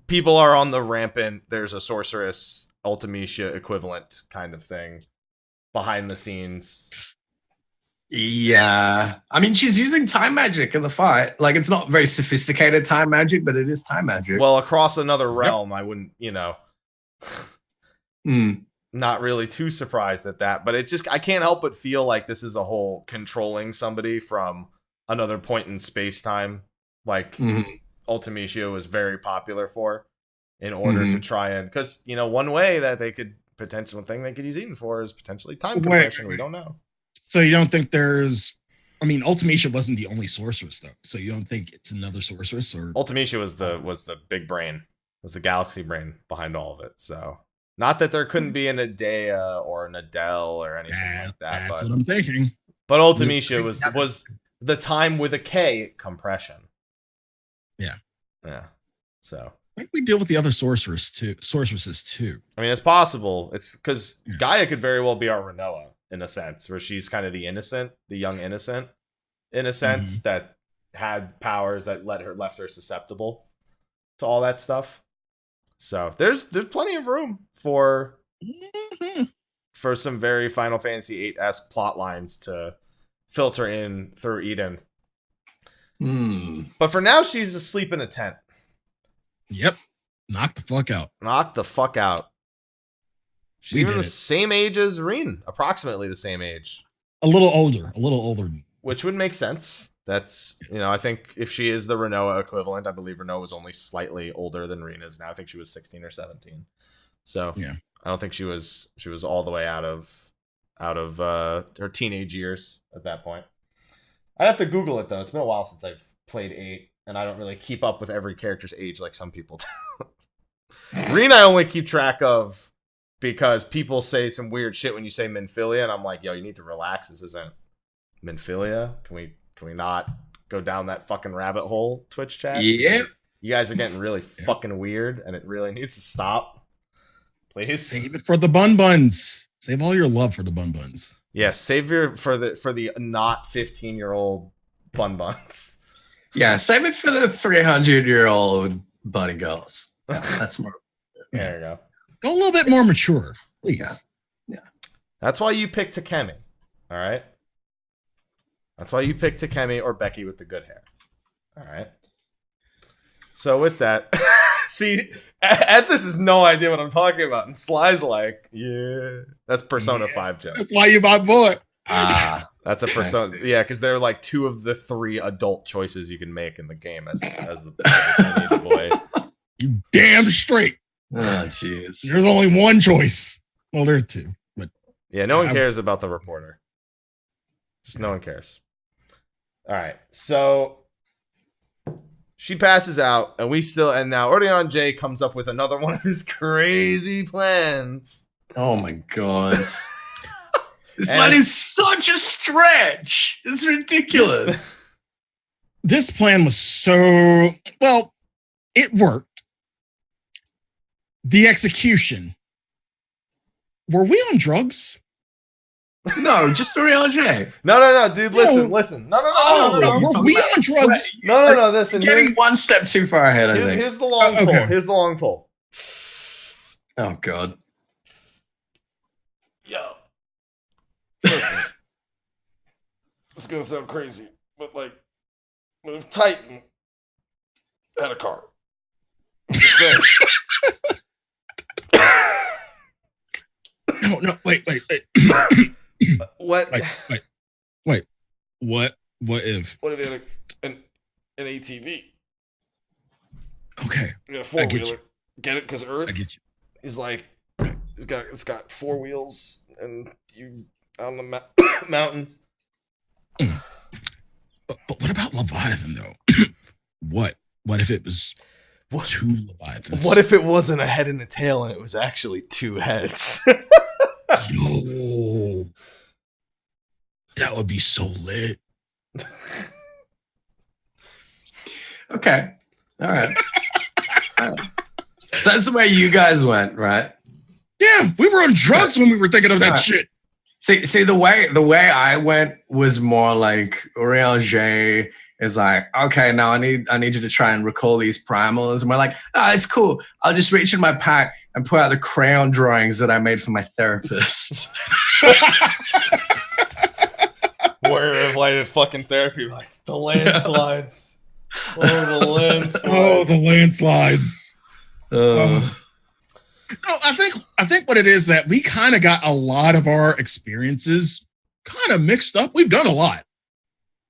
people are on the rampant, there's a sorceress, Ultimecia equivalent kind of thing behind the scenes. Yeah. I mean, she's using time magic in the fight. Like, it's not very sophisticated time magic, but it is time magic. Well, across another realm, I wouldn't, not really too surprised at that. But I can't help but feel like this is a whole controlling somebody from another point in space-time. Like, Ultimecia was very popular for, in order to try and... Because, one way that they could... Potential thing they could use Eden for is potentially time compression. We don't know. So you don't think Ultimecia wasn't the only sorceress though. So you don't think it's another sorceress, or Ultimecia was the big brain, was the galaxy brain behind all of it. So not that there couldn't be an Adea or an Adele or anything like that. That's what I'm thinking. But Ultimecia was the time with a K compression. Yeah. Yeah. So think we deal with the other sorceresses too. I mean, it's possible. It's because Gaia could very well be our Renoa in a sense, where she's kind of the young innocent, in a sense that had powers that left her susceptible to all that stuff. So there's plenty of room for some very Final Fantasy VIII-esque plot lines to filter in through Eden. But for now, she's asleep in a tent. Yep. Knock the fuck out. Knock the fuck out. She's even the same age as Reen. Approximately the same age. A little older. Which would make sense. That's, I think if she is the Renoa equivalent, I believe Renoa was only slightly older than Reen is now. I think she was 16 or 17. So yeah, I don't think she was all the way out of her teenage years at that point. I'd have to Google it though. It's been a while since I've played 8, and I don't really keep up with every character's age like some people do. Reen I only keep track of because people say some weird shit when you say Minfilia, and I'm like, yo, you need to relax. This isn't Minfilia. Can we not go down that fucking rabbit hole, Twitch chat? Yeah. You guys are getting really fucking weird, and it really needs to stop. Please. Save it for the bun buns. Save all your love for the bun buns. Yes, save for the not 15-year-old bun buns. Yeah, save it for the 300-year-old bunny girls. Yeah, that's more. There you go. Go a little bit more mature, please. Yeah. That's why you pick Takemi. All right. That's why you pick Takemi or Becky with the good hair. All right. So with that, see, Ethys has no idea what I'm talking about, and Sly's like, yeah, that's Persona 5 joke. That's why you bought boy. That's a Persona, yeah, because they're like 2 of the 3 adult choices you can make in the game as the teenage boy. You damn straight. Oh, jeez. There's only one choice. Well, there are 2, but yeah, no one cares about the reporter. Just no one cares. All right, so she passes out, and now Ordeon J comes up with another one of his crazy plans. Oh my god. This man is such a stretch. It's ridiculous. This plan was so, well, it worked. The execution. Were we on drugs? No, just Oreo J. No, dude, listen. No. Were we on drugs? No, listen. Getting one step too far ahead, I think. Here's the long pull. Okay. Here's the long pull. Oh, God. Yo. Listen. It's going to sound crazy, but if Titan had a car. I'm just saying. No, wait. What? Wait. What if? What if they had an ATV? Okay. You got a 4-wheeler. Get it? Because Earth I get you. is like, it's got 4 wheels and you on the mountains. But what about Leviathan though? What if it was 2 Leviathans? What if it wasn't a head and a tail and it was actually 2 heads? Yo, that would be so lit. Okay. All right. So that's the way you guys went, right? Yeah, we were on drugs when we were thinking of that shit. See, the way I went was more like Oreo J is like, okay, now I need you to try and recall these primals. And we're like, it's cool. I'll just reach in my pack and pull out the crayon drawings that I made for my therapist. Where of like fucking therapy, like the landslides. Oh, the landslides. Oh, the landslides. No, I think what it is that we kind of got a lot of our experiences kind of mixed up. We've done a lot,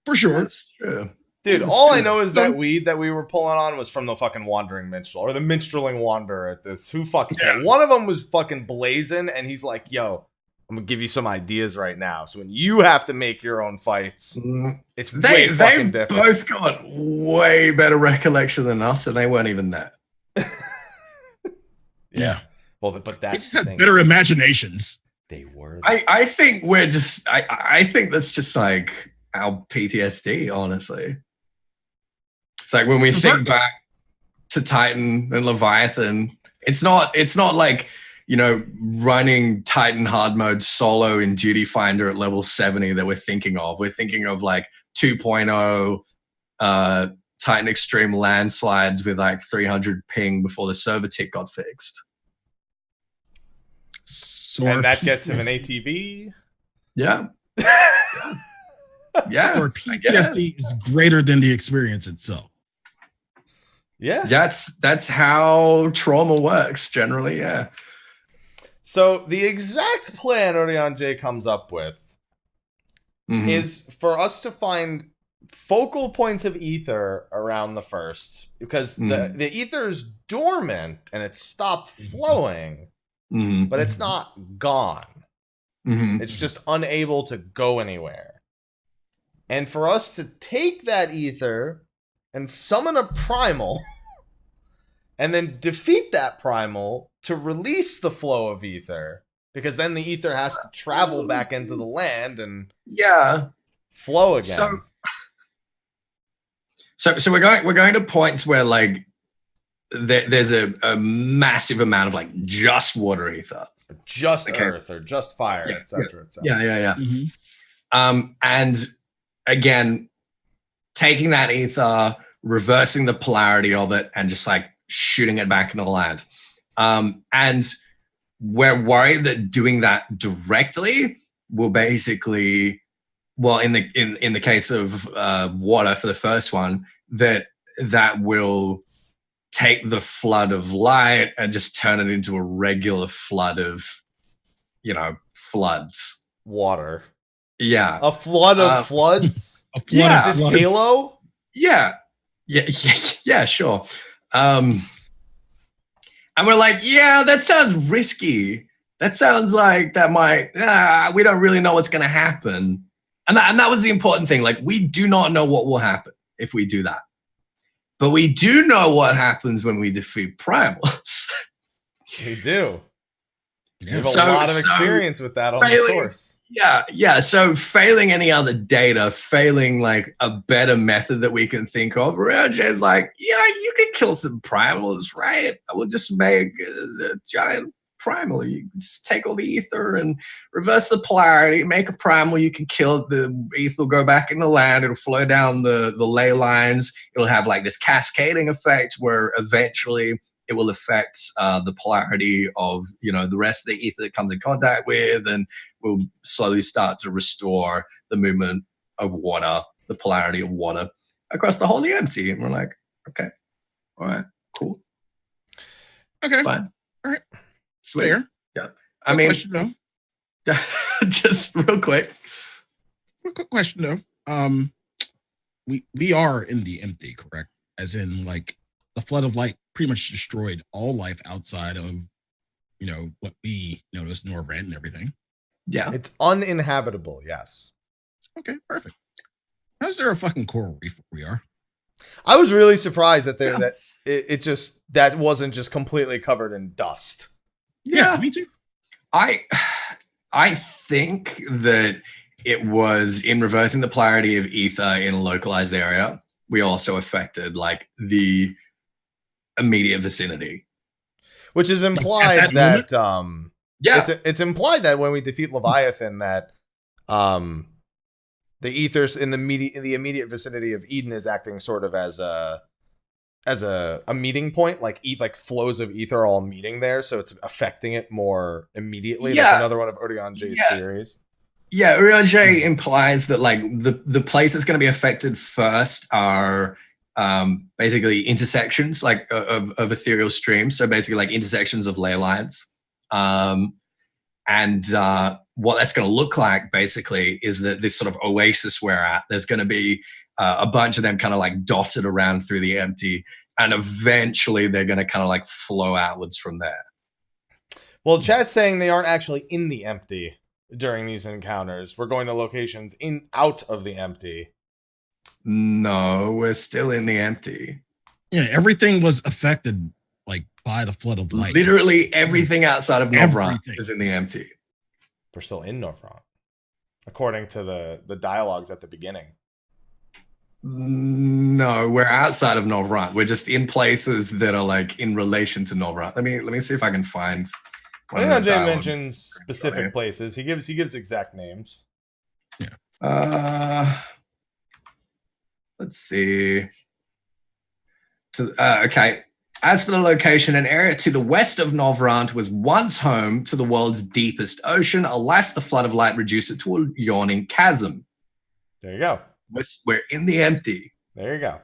for sure. That's true. Dude, all I know is that weed that we were pulling on was from the fucking Wandering Minstrel, or the Minstreling Wanderer at this. Who fucking cared? One of them was fucking blazing, and he's like, yo, I'm going to give you some ideas right now. So when you have to make your own fights, it's way fucking different. They both got way better recollection than us, and they weren't even that. Yeah. Well, but that's they just had better imaginations. They were. I think we're just, I think that's just like our PTSD, honestly. It's like when we think back to Titan and Leviathan. It's not like, you know, running Titan hard mode solo in Duty Finder at level 70 that we're thinking of. We're thinking of like 2.0 Titan Extreme landslides with like 300 ping before the server tick got fixed. And that gets him an ATV. Yeah. Yeah. Or PTSD is greater than the experience itself. Yeah. That's how trauma works generally, yeah. So the exact plan Orion J comes up with is for us to find focal points of ether around the first, because the ether is dormant and it's stopped flowing, but it's not gone. It's just unable to go anywhere. And for us to take that ether and summon a primal and then defeat that primal to release the flow of ether, because then the ether has to travel back into the land and flow again. So we're going to points where like there's a massive amount of like just water ether, just earth or just fire, etc. Yeah. And again, taking that ether, reversing the polarity of it, and just like shooting it back into the land. And we're worried that doing that directly will basically, well, in the case of water for the first one, that will take the flood of light and just turn it into a regular flood of, you know, floods. Water. Yeah. A flood of floods? A flood Is this Halo? Yeah, sure. And we're like, yeah, that sounds risky. That sounds like that might, we don't really know what's going to happen. And that was the important thing. Like, we do not know what will happen if we do that. But we do know what happens when we defeat primals. We do. We have So- a lot of so experience with that on the source. Yeah. So failing any other data, failing like a better method that we can think of, Jay's like, yeah, you can kill some primals, right? I will just make a giant primal. You just take all the ether and reverse the polarity, make a primal. You can kill the ether, will go back in the land. It'll flow down the ley lines. It'll have like this cascading effect where eventually it will affect the polarity of, you know, the rest of the ether that comes in contact with, and will slowly start to restore the movement of water, the polarity of water across the whole of the empty. And we're like, okay, all right, cool. Okay. Fine. All right. Sweet. Fair. Yeah. I mean, question, though. just real quick. Quick question though. We are in the empty, correct? As in, like, the flood of light pretty much destroyed all life outside of, you know, what we noticed, Norvrent and everything. Yeah. It's uninhabitable, yes. Okay, perfect. How's there a fucking coral reef where we are? I was really surprised that that wasn't just completely covered in dust. Yeah, me too. I think that it was in reversing the polarity of ether in a localized area. We also affected like the immediate vicinity, which is implied that it's implied that when we defeat Leviathan, that the ethers in the immediate vicinity of Eden is acting sort of as a meeting point, like flows of ether all meeting there, so it's affecting it more immediately. That's another one of Orion J's theories. Yeah, Orion J implies that like the place that's going to be affected first are basically intersections like of ethereal streams. So basically like intersections of ley lines. And what that's going to look like basically is that this sort of oasis we're at, there's going to be a bunch of them kind of like dotted around through the empty, and eventually they're going to kind of like flow outwards from there. Well, chat's saying they aren't actually in the empty during these encounters. We're going to locations out of the empty. No, we're still in the empty. Yeah, everything was affected like by the flood of light. Literally everything outside of Norvrent is in the empty. We're still in Norvrent, according to the dialogues at the beginning. No, we're outside of Norvrant. We're just in places that are like in relation to Norvrant. Let me see if I can find. I know Jay mentions specific places. He gives exact names. Yeah. Let's see. Okay. As for the location, an area to the west of Norvrant was once home to the world's deepest ocean. Alas, the flood of light reduced it to a yawning chasm. There you go. We're in the empty. There you go.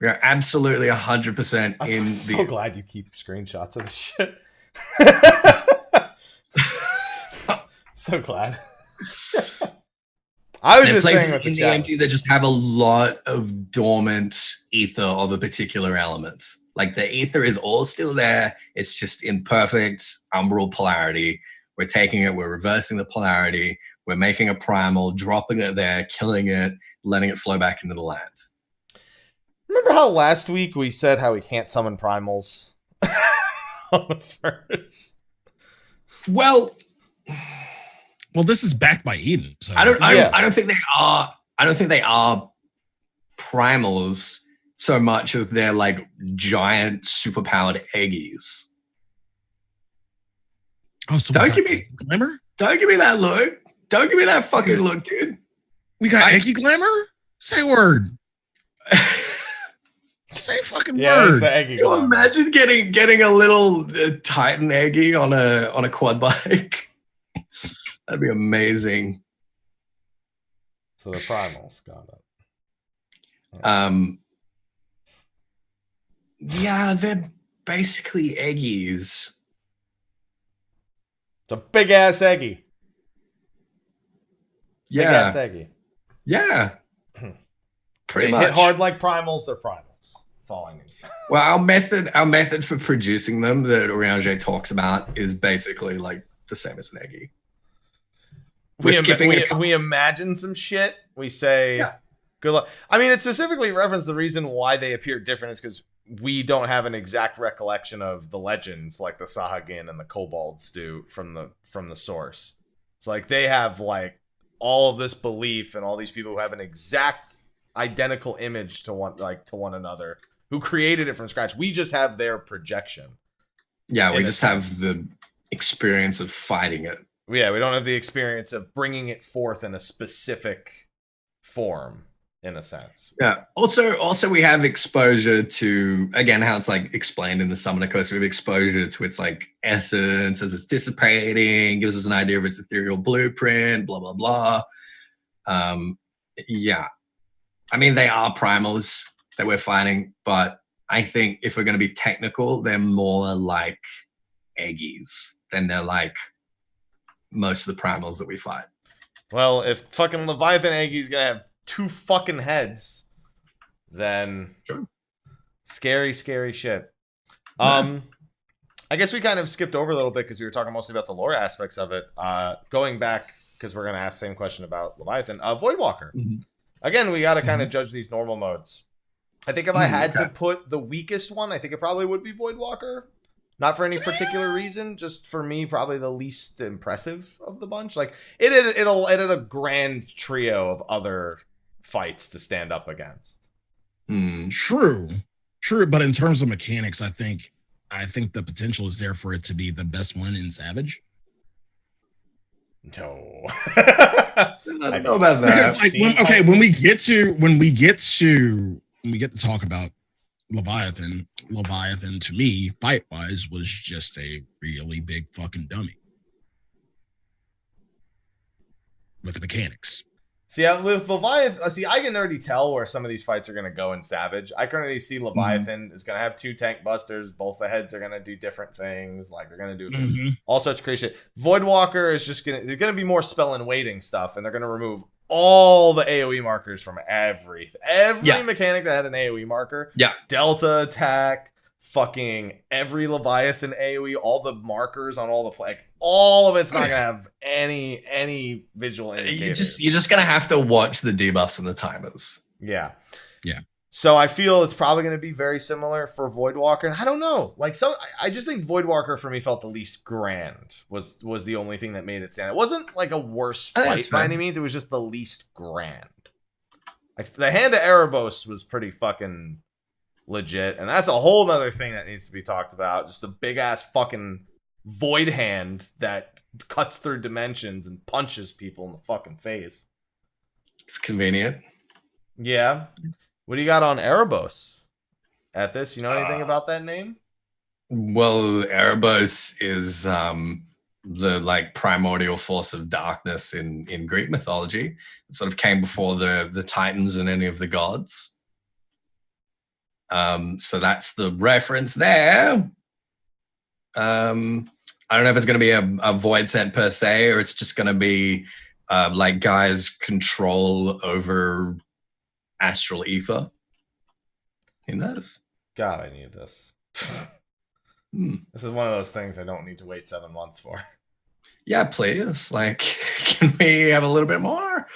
We are absolutely 100% in I'm so glad you keep screenshots of this shit. So glad. I was just saying with in the empty that just have a lot of dormant ether of a particular element. Like the ether is all still there. It's just in perfect umbral polarity. We're taking it, we're reversing the polarity, we're making a primal, dropping it there, killing it, letting it flow back into the land. Remember how last week we said how we can't summon primals on the first? Well, this is backed by Eden. So I don't think they are. I don't think they are primals so much as they're like giant superpowered eggies. Oh, so don't give me glamour. Don't give me that look. Don't give me that fucking look, dude. We got eggy glamour. Say word. Say fucking word. The eggy glamour. Imagine getting a little Titan eggy on a quad bike. That'd be amazing. So the primals got it. Yeah, they're basically eggies. It's a big ass eggy. Yeah. Big ass eggy. Yeah. Pretty they much. Hit hard like primals, they're primals. That's all I need. Well, our method for producing them that Oriange talks about is basically like the same as an eggy. We imagine some shit. We say, good luck. I mean, it specifically referenced the reason why they appear different is because we don't have an exact recollection of the legends like the Sahagin and the Kobolds do from the source. It's like they have like all of this belief and all these people who have an exact identical image to one another who created it from scratch. We just have their projection. Yeah, we just have the experience of fighting it. Yeah, we don't have the experience of bringing it forth in a specific form, in a sense. Yeah. Also, we have exposure to, again, how it's like explained in the Summoner Curse. We have exposure to its like essence as it's dissipating, gives us an idea of its ethereal blueprint, blah blah blah. Yeah, I mean they are primals that we're fighting, but I think if we're going to be technical, they're more like eggies than they're like most of the primals that we fight. Well, if fucking Leviathan Eggy's gonna have 2 fucking heads, then scary shit. I guess we kind of skipped over a little bit because we were talking mostly about the lore aspects of it. Going back, because we're gonna ask the same question about Leviathan. Voidwalker. Mm-hmm. Again, we gotta kind of judge these normal modes. I think if I had to put the weakest one, I think it probably would be Voidwalker. Not for any particular reason, just for me, probably the least impressive of the bunch. Like it had a grand trio of other fights to stand up against. True, but in terms of mechanics, I think the potential is there for it to be the best one in Savage. No, I don't know about that. Because, when we get to talk about Leviathan to me, fight-wise, was just a really big fucking dummy with mechanics. See, with Leviathan, I can already tell where some of these fights are going to go in Savage. I can already see Leviathan is going to have 2 tank busters. Both the heads are going to do different things. Like, they're going to do all sorts of crazy shit. Voidwalker is just they're going to be more spell and waiting stuff, and they're going to remove all the AoE markers from every mechanic that had an AoE marker. Yeah. Delta attack, fucking every Leviathan AoE, all the markers on all the all of it's not gonna have any visual indicators. You're just gonna have to watch the debuffs and the timers. Yeah. Yeah. So I feel it's probably going to be very similar for Voidwalker. And I don't know. I just think Voidwalker for me felt the least grand was the only thing that made it stand. It wasn't like a worse fight by any means. It was just the least grand. Like the hand of Erebos was pretty fucking legit, and that's a whole nother thing that needs to be talked about. Just a big ass fucking void hand that cuts through dimensions and punches people in the fucking face. It's convenient. Yeah. What do you got on Erebos? Ethys, you know anything about that name? Well, Erebos is the like primordial force of darkness in Greek mythology. It sort of came before the Titans and any of the gods. So that's the reference there. I don't know if it's going to be a void scent per se, or it's just going to be like Gaia's control over astral ether. Who knows? God, I need this. This is one of those things I don't need to wait 7 months for. Yeah, please. Like, can we have a little bit more?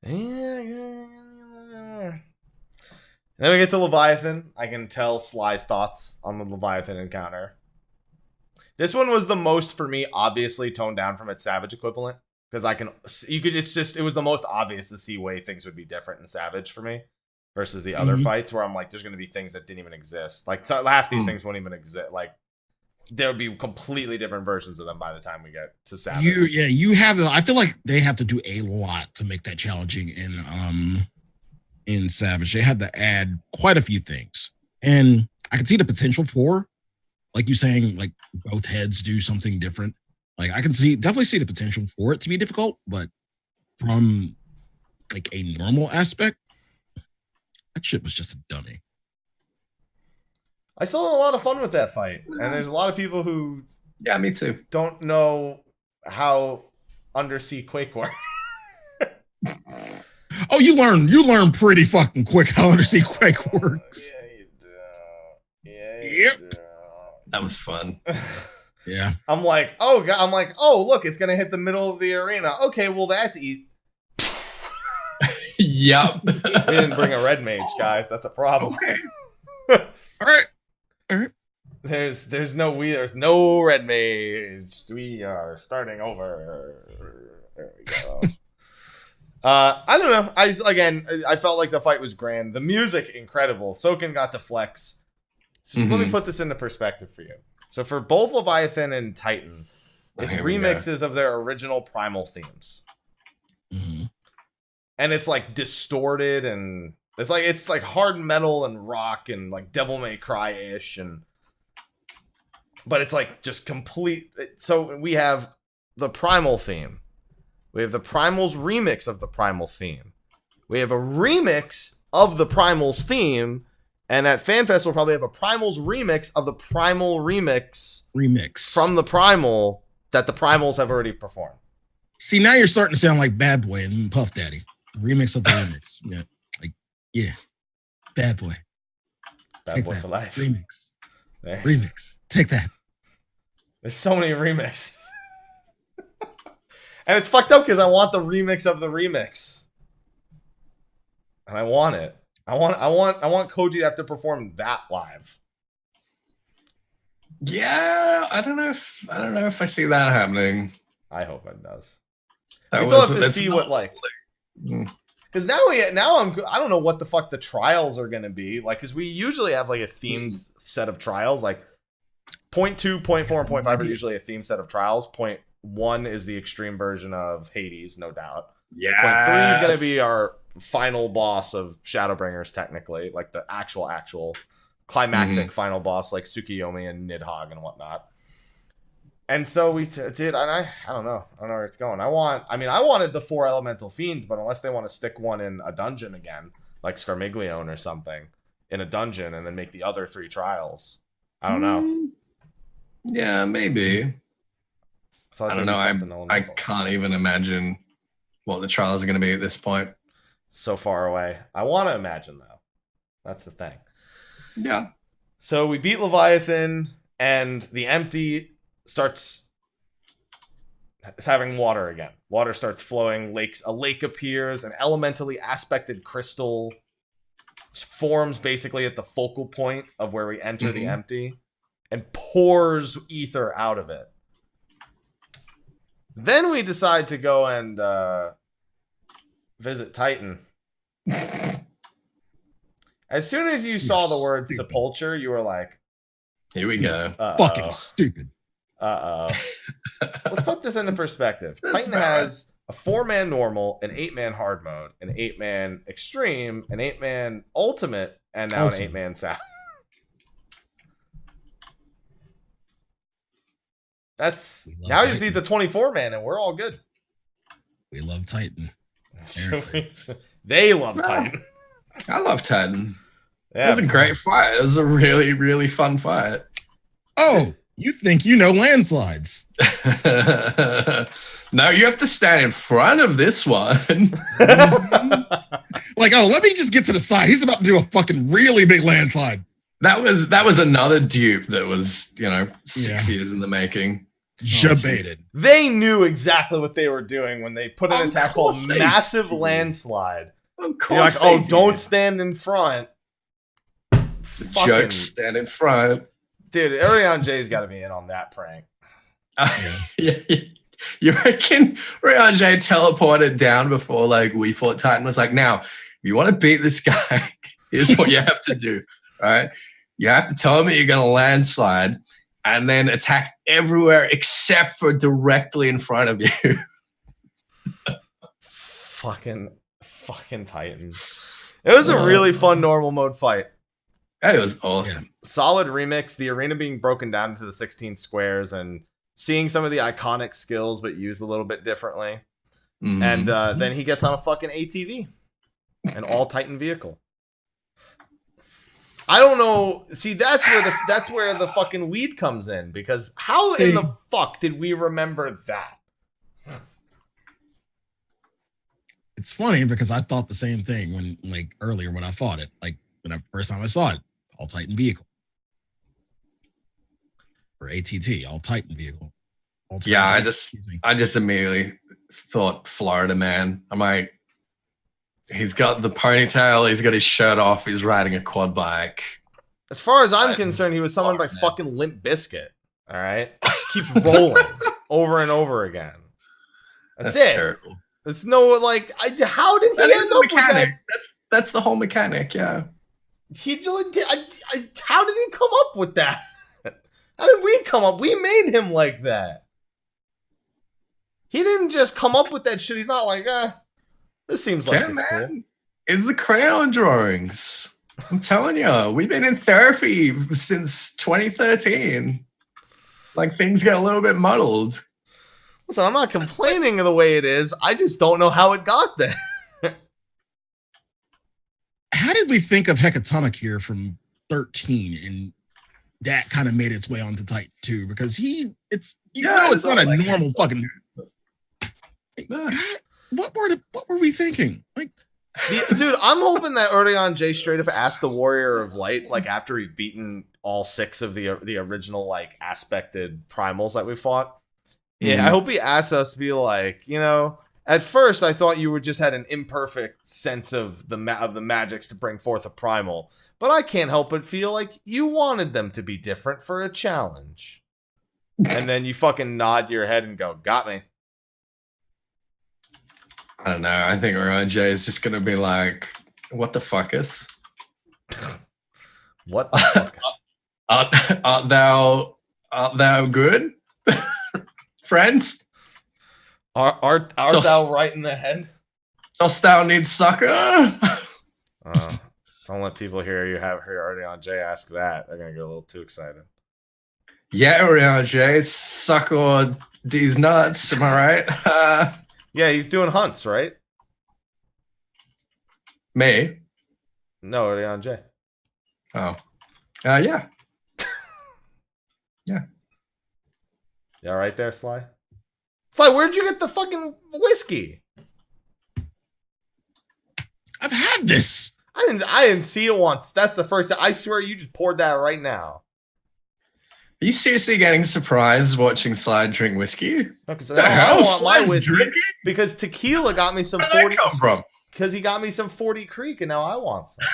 Yeah. Then we get to Leviathan. I can tell Sly's thoughts on the Leviathan encounter. This one was the most, for me, obviously toned down from its Savage equivalent. Because it was the most obvious to see way things would be different in Savage for me. Versus the other fights where I'm like, there's going to be things that didn't even exist. Like, half these things won't even exist. Like, there would be completely different versions of them by the time we get to Savage. You have to. I feel like they have to do a lot to make that challenging in Savage. They had to add quite a few things, and I can see the potential for, like you saying, like both heads do something different. Like I can definitely see the potential for it to be difficult, but from like a normal aspect, that shit was just a dummy. I still had a lot of fun with that fight, and there's a lot of people who me too, don't know how undersea quake works. Oh, you learn pretty fucking quick how undersea quake works. Yeah, you do. Yeah, you do. That was fun. Yeah. I'm like, oh, look, it's gonna hit the middle of the arena. Okay, well that's easy. Yep. We didn't bring a red mage, guys. That's a problem. Okay. All right. There's no red mage. We are starting over. There we go. I don't know. I felt like the fight was grand. The music incredible. Soken got to flex. So let me put this into perspective for you. So for both Leviathan and Titan, it's remixes of their original primal themes. Mm-hmm. And it's like distorted and it's like hard metal and rock and like Devil May Cry-ish but it's like just complete. So we have the primal theme. We have the Primal's remix of the primal theme. We have a remix of the Primal's theme, and at FanFest we'll probably have a Primal's remix of the Primal remix from the Primal that the Primals have already performed. See, now you're starting to sound like Bad Boy and Puff Daddy. Remix of the remix. Yeah. Bad Boy. Bad Boy for life. Remix. There. Remix. Take that. There's so many remixes. And it's fucked up because I want the remix of the remix. And I want it. I want Koji to have to perform that live. Yeah, I don't know if I see that happening. I hope it does. We still have to see what like, because I don't know what the fuck the trials are gonna be like, because we usually have like a themed set of trials. Like 0.2, 0.4, and 0.5 are usually a themed set of trials. 0.1 is the extreme version of Hades, no doubt. Yeah. 0.3 is gonna be our final boss of Shadowbringers, technically, like the actual climactic final boss, like Tsukiyomi and Nidhogg and whatnot. And so we did, and I don't know where it's going. I wanted the 4 elemental fiends, but unless they want to stick one in a dungeon again, like Scarmiglione or something, in a dungeon, and then make the other 3 trials, I don't know. Yeah, maybe. I don't know. I can't even imagine what the trials are going to be at this point. So far away. I want to imagine, though. That's the thing. Yeah. So we beat Leviathan, and the empty starts having water again. Water starts flowing. A lake appears. An elementally aspected crystal forms basically at the focal point of where we enter the empty and pours ether out of it. Then we decide to go and visit Titan. As soon as you saw the word sepulture, you were like, here we go. Fucking stupid. Let's put this into perspective. Titan has a 4-man normal, an 8-man hard mode, an 8-man extreme, an 8-man ultimate, and now an 8-man savage. That's now he just needs a 24-man, and we're all good. We love Titan. They love Titan. I love Titan. Yeah, it was a great fight. It was a really, really fun fight. Oh, you think you know landslides? No, you have to stand in front of this one. Like, oh, let me just get to the side. He's about to do a fucking really big landslide. That was another dupe that was, 6 years in the making. Debated. They knew exactly what they were doing when they put an attack called Massive Landslide. Of course. You're like, oh, don't stand in front. The jokes stand in front. Dude, Ariane J's got to be in on that prank. Yeah. You reckon Ariane J teleported down before we fought Titan was like, now, if you want to beat this guy, here's what you have to do. All right. You have to tell him that you're going to landslide and then attack everywhere except for directly in front of you. Fucking Titan. It was a really fun normal mode fight. It was awesome. Yeah. Solid remix. The arena being broken down into the 16 squares and seeing some of the iconic skills but used a little bit differently. Mm-hmm. And then he gets on a fucking ATV. An all Titan vehicle. I don't know. See, that's where the fucking weed comes in, because how in the fuck did we remember that? It's funny because I thought the same thing when earlier when I fought it. First time I saw it, all Titan vehicle. Or ATT, all Titan vehicle. I just immediately thought Florida man. I'm like, he's got the ponytail, he's got his shirt off, he's riding a quad bike. As far as I'm concerned, he was summoned by fucking Limp Bizkit. All right? Just keeps rolling over and over again. That's it. Terrible. There's no, how did he end up with that? That's the whole mechanic, yeah. How did he come up with that? How did we come up? We made him like that. He didn't just come up with that shit. He's not like, this seems like it's cool. It's the crayon drawings. I'm telling you, we've been in therapy since 2013. Things get a little bit muddled. Listen, I'm not complaining of the way it is. I just don't know how it got there. How did we think of Hecatomic here from 13 and that kind of made its way onto Titan 2? Because it's not a normal fucking. What were we thinking? Dude, I'm hoping that Orion J straight up asked the Warrior of Light, after he'd beaten all 6 of the original aspected primals that we fought. Yeah, I hope he asked us to be like, at first I thought you just had an imperfect sense of the magics to bring forth a primal, but I can't help but feel like you wanted them to be different for a challenge. And then you fucking nod your head and go, got me. I don't know. I think Orion J is just going to be like, what the fucketh? What the fuck? Art thou good? Friends? Art thou right in the head? Dost thou need succor? Don't let people hear you have heard Orion J ask that. They're going to get a little too excited. Yeah, Orion J, succor these nuts. Am I right? Yeah, he's doing hunts, right? Me? No, Orion J. Oh. Yeah. Yeah. You all right there, Sly? Sly, where'd you get the fucking whiskey? I've had this. I didn't see it once. That's the first. I swear you just poured that right now. Are you seriously getting surprised watching Sly drink whiskey? No, because I want my whiskey. Drinking? Because tequila got me some 40. Where'd that come from? Because he got me some 40 Creek, and now I want some.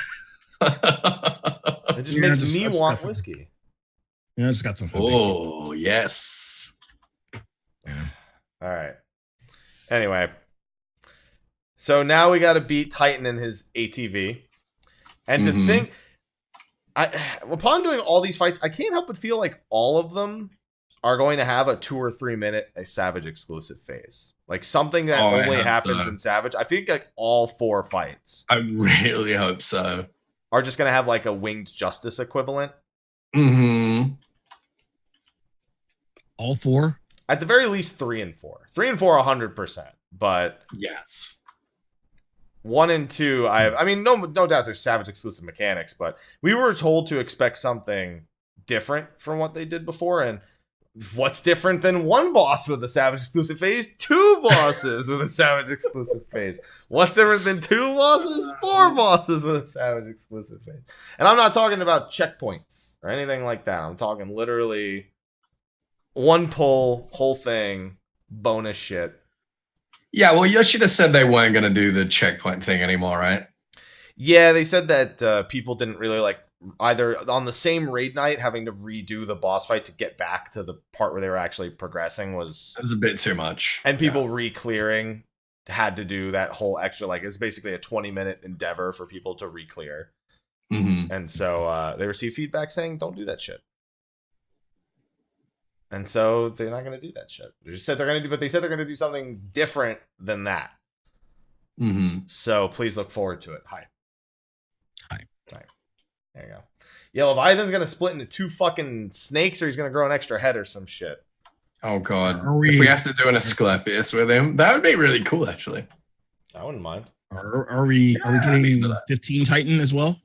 It just makes me want whiskey. Yeah, I just got some. Oh, yes. Yeah. All right. Anyway, So now we got to beat Titan in his ATV. And to think, upon doing all these fights, I can't help but feel like all of them are going to have a 2 or 3 minute Savage exclusive phase. Like something that only happens in Savage. I think like all 4 fights. I really hope so. Are just going to have like a Winged Justice equivalent. All 4? At the very least 3 and 4. 3 and 4 100%. But yes. 1 and 2, I mean, no doubt there's Savage exclusive mechanics, but we were told to expect something different from what they did before, and what's different than 1 boss with a Savage exclusive phase? 2 bosses with a Savage exclusive phase. What's different than 2 bosses? 4 bosses with a Savage exclusive phase. And I'm not talking about checkpoints or anything like that. I'm talking literally 1 pull, whole thing, bonus shit. Yeah, well, Yoshida said they weren't going to do the checkpoint thing anymore, right? Yeah, they said that people didn't really like either on the same raid night having to redo the boss fight to get back to the part where they were actually progressing was a bit too much. And people re-clearing had to do that whole extra, like it's basically a 20-minute endeavor for people to re-clear. And so they received feedback saying, don't do that shit. And so they're not going to do that shit. They just said they're going to do, but they said they're going to do something different than that. So please look forward to it. Hi. There you go. Yeah, Leviathan's going to split into 2 fucking snakes, or he's going to grow an extra head or some shit. Oh, God. If we have to do an Asclepius with him, that would be really cool, actually. I wouldn't mind. Are we getting 15 Titan as well?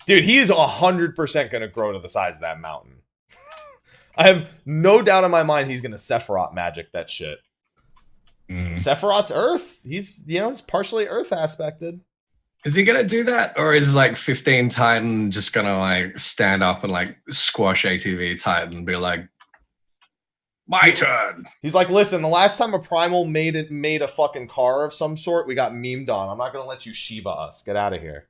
Dude, he is 100% going to grow to the size of that mountain. I have no doubt in my mind he's going to Sephiroth magic that shit. Sephiroth's Earth. He's partially Earth aspected. Is he going to do that? Or is like 15 Titan just going to like stand up and like squash ATV Titan and be like, my turn? He's like, listen, the last time a Primal made a fucking car of some sort, we got memed on. I'm not going to let you Shiva us. Get out of here.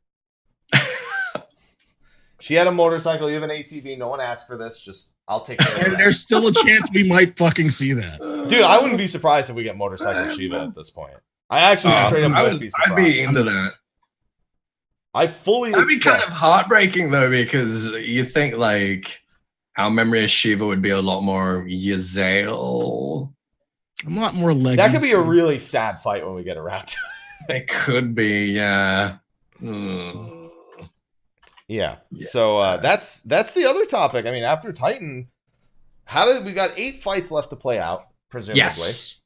She had a motorcycle. You have an ATV. No one asked for this. Just, I'll take care of that. There's still a chance we might fucking see that. Dude, I wouldn't be surprised if we get motorcycle Shiva at this point. I actually straight up wouldn't be surprised. I'd be into that. I fully That'd be kind of heartbreaking, though, because you think, like, our memory of Shiva would be a lot more Yazael. A lot more leggy. That could be a really sad fight when we get around to it. It could be, yeah. Yeah. So that's the other topic. I mean, after Titan, we got 8 fights left to play out, presumably. Yes.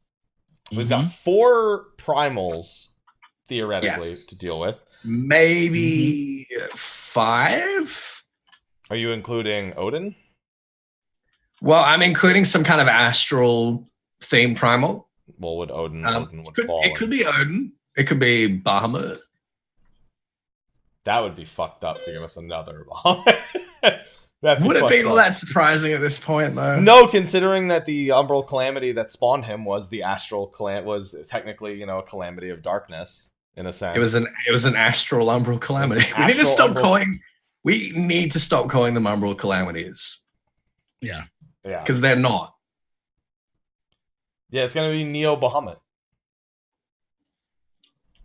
We've got 4 primals theoretically to deal with. Maybe 5. Are you including Odin? Well, I'm including some kind of astral theme primal. Well, would Odin would fall? It could be Odin. It could be Bahamut. That would be fucked up to give us another Bahamut. Would it be all that surprising at this point, though? No, considering that the Umbral Calamity that spawned him was the astral was technically, a calamity of darkness in a sense. It was an astral Umbral Calamity. We need to stop calling them Umbral Calamities. Yeah. Because they're not. Yeah, it's gonna be Neo Bahamut.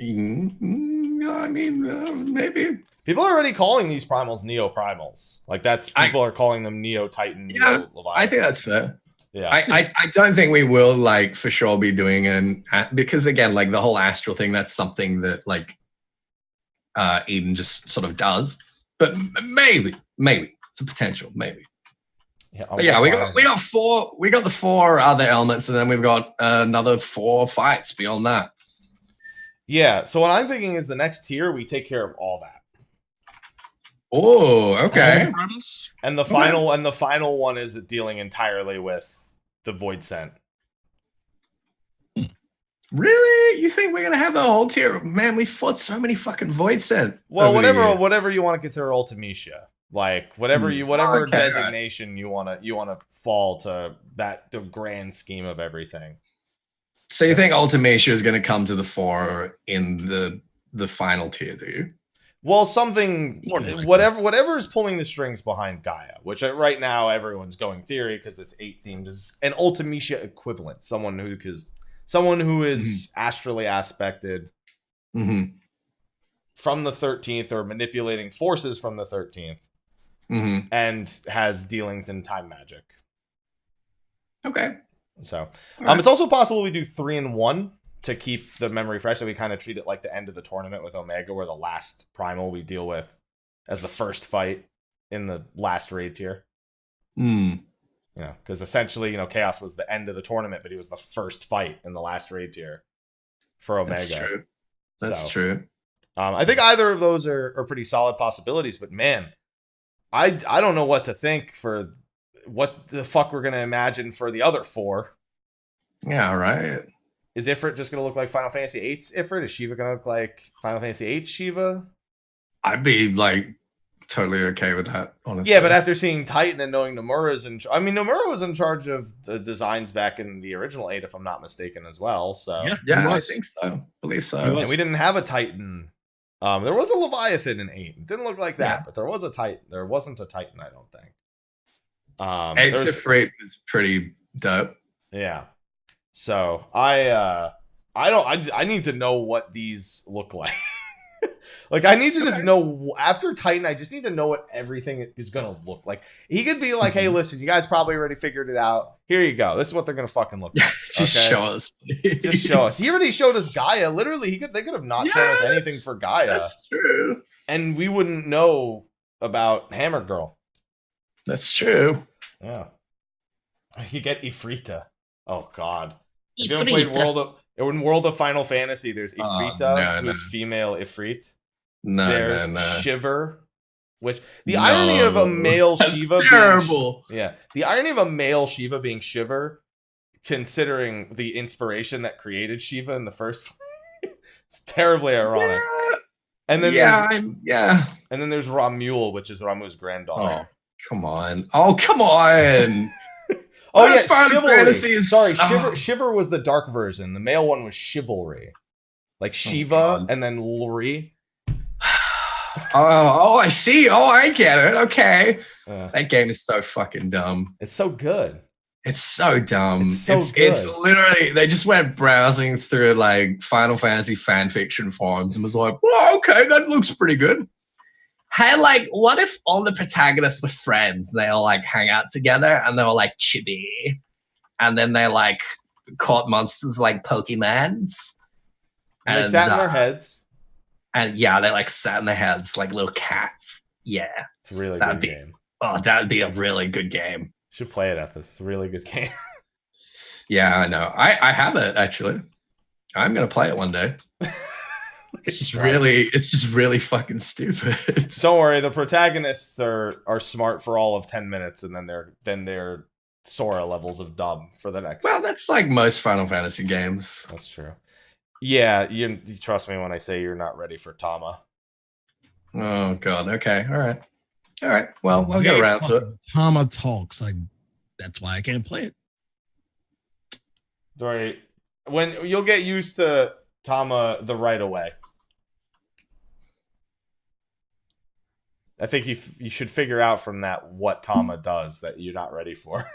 I mean, maybe. People are already calling these primals Neo Primals. Like people are calling them Neo Titan, Neo Leviathan. I think that's fair. Yeah. I don't think we will like for sure be doing because again, like the whole astral thing, that's something that like Eden just sort of does. But maybe it's a potential, maybe. Yeah, we got the 4 other elements, and then we've got another 4 fights beyond that. Yeah, so what I'm thinking is the next tier we take care of all that. Oh, okay. And the final one is dealing entirely with the Void Scent. Really? You think we're gonna have a whole tier? Man, we fought so many fucking Void Scent. Well, whatever you want to consider Ultimecia. Like whatever designation you wanna fall to the grand scheme of everything. So you think Ultimecia is going to come to the fore in the final tier, do you? Well, whatever is pulling the strings behind Gaia, which right now everyone's going theory because it's 8 themed, is an Ultimecia equivalent, someone who is astrally aspected, from the 13th or manipulating forces from the 13th, and has dealings in time magic. Okay. So, it's also possible we do 3 and 1 to keep the memory fresh. So we kind of treat it like the end of the tournament with Omega, where the last primal we deal with as the first fight in the last raid tier. Because essentially, Chaos was the end of the tournament, but he was the first fight in the last raid tier for Omega. That's true. That's true. I think either of those are pretty solid possibilities, but man, I don't know what to think for what the fuck we're going to imagine for the other 4. Yeah, right. Is Ifrit just going to look like Final Fantasy VIII's Ifrit? Is Shiva going to look like Final Fantasy VIII Shiva? I'd be totally okay with that, honestly. Yeah, but after seeing Titan and knowing Nomura's Nomura was in charge of the designs back in the original 8, if I'm not mistaken, as well. So yeah, I think so. I believe so. And we didn't have a Titan. There was a Leviathan in 8. It didn't look like that, but there was a Titan. There wasn't a Titan, I don't think. 8's Ifrit is pretty dope. Yeah. So I need to know what these look like. I need to just know after Titan. I just need to know what everything is gonna look like. He could be like, "Hey, listen, you guys probably already figured it out. Here you go. This is what they're gonna fucking look like." Just show us. Just show us. He already showed us Gaia. Literally, they could have not shown us anything for Gaia. That's true. And we wouldn't know about Hammer Girl. That's true. Yeah. You get Ifrita. Oh God. If you haven't played World of Final Fantasy, there's Ifrita, who's female Ifrit. There's Shiver, which the irony of a male Shiva terrible. The irony of a male Shiva being Shiver, considering the inspiration that created Shiva in the first place, it's terribly ironic. And then and then there's Ramul, which is Ramu's granddaughter. Oh, come on. Oh yeah, Chivalry. Shiver was the dark version. The male one was Chivalry, like Shiva and then Lori. I see. Oh, I get it. Okay, that game is so fucking dumb. It's so good. It's so dumb. It's literally they just went browsing through Final Fantasy fan fiction forums and was like, "Well, okay, that looks pretty good." Hey, what if all the protagonists were friends? They all hang out together and they were chibi, and then they caught monsters like Pokemons. And they sat in their heads. And they sat in their heads like little cats. Yeah, it's a really good game. Oh, that'd be a really good game. You should play it, Ethys. It's a really good game. Yeah, I know. I have it actually. I'm gonna play it one day. It's just really fucking stupid. Don't worry, the protagonists are smart for all of 10 minutes, and then they're Sora levels of dumb for the next. Well, that's most Final Fantasy games. That's true. Yeah, you trust me when I say you're not ready for Tama. Oh God. Okay. All right. Well, we'll get around to it. Tama talks. That's why I can't play it. Right. When you'll get used to Tama the right away. I think you should figure out from that what Tama does that you're not ready for.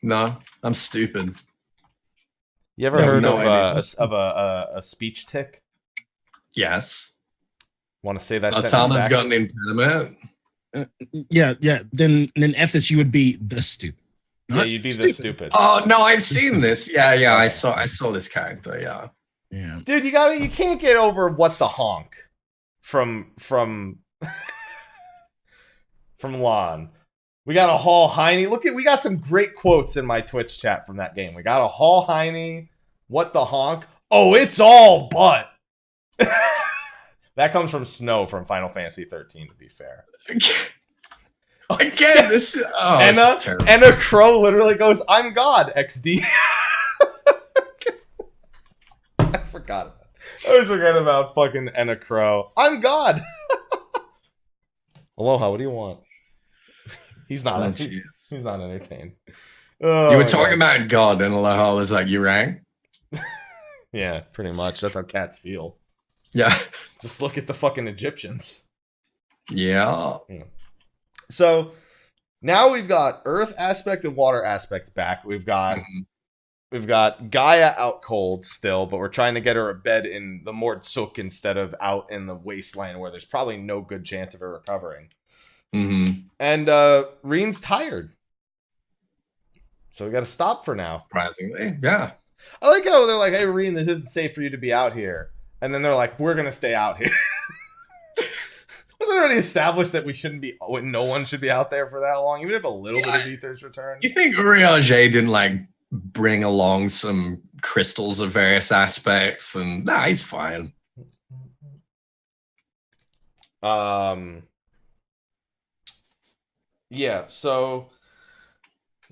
No, I'm stupid. You ever heard of a speech tick? Yes. Want to say that sentence Tama's back? got an impediment. Yeah. Then Ethys, you would be the stupid. Yeah, you'd be the stupid. Oh no, I've seen this. Yeah, I saw this character. Yeah. Dude, you can't get over what the honk from Lon. We got a Hall Heine. We got some great quotes in my Twitch chat from that game. We got a Hall Heine. What the honk? Oh, it's all butt. That comes from Snow from Final Fantasy 13, to be fair. Again, this is terrible. Anna Crow literally goes, "I'm God, XD." I forgot. I always forget about fucking Anna Crow. I'm God. Aloha, what do you want? He's not. He's not entertained. You were talking about God, and Aloha was like, "You rang." Yeah, pretty much. That's how cats feel. Yeah. Just look at the fucking Egyptians. Yeah. So now we've got Earth aspect and Water aspect back. We've got We've got Gaia out cold still, but we're trying to get her a bed in the Mordsuk instead of out in the wasteland where there's probably no good chance of her recovering. Mm-hmm. And Reen's tired. So we got to stop for now. Surprisingly, yeah. I like how they're like, hey, Reen, this isn't safe for you to be out here. And then they're like, we're going to stay out here. Wasn't it already established that no one should be out there for that long, even if a little bit of ether's returned? You think Urianger didn't like bring along some crystals of various aspects? And nah, he's fine. Yeah, so,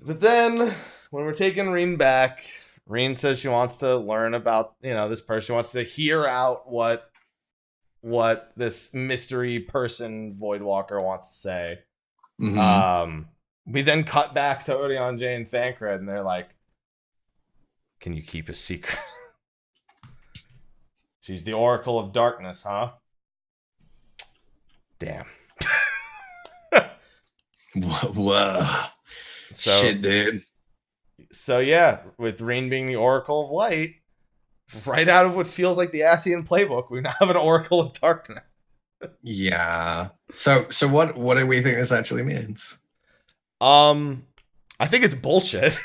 but then when we're taking Reen back, Reen says she wants to learn about, this person. She wants to hear out what this mystery person Voidwalker wants to say. Mm-hmm. We then cut back to Urianger and Thancred, and they're like, can you keep a secret? She's the Oracle of Darkness, huh? Damn. Whoa. Shit, dude. So yeah, with Reen being the Oracle of Light, right out of what feels like the Ascian playbook, we now have an Oracle of Darkness. Yeah. So what do we think this actually means? I think it's bullshit,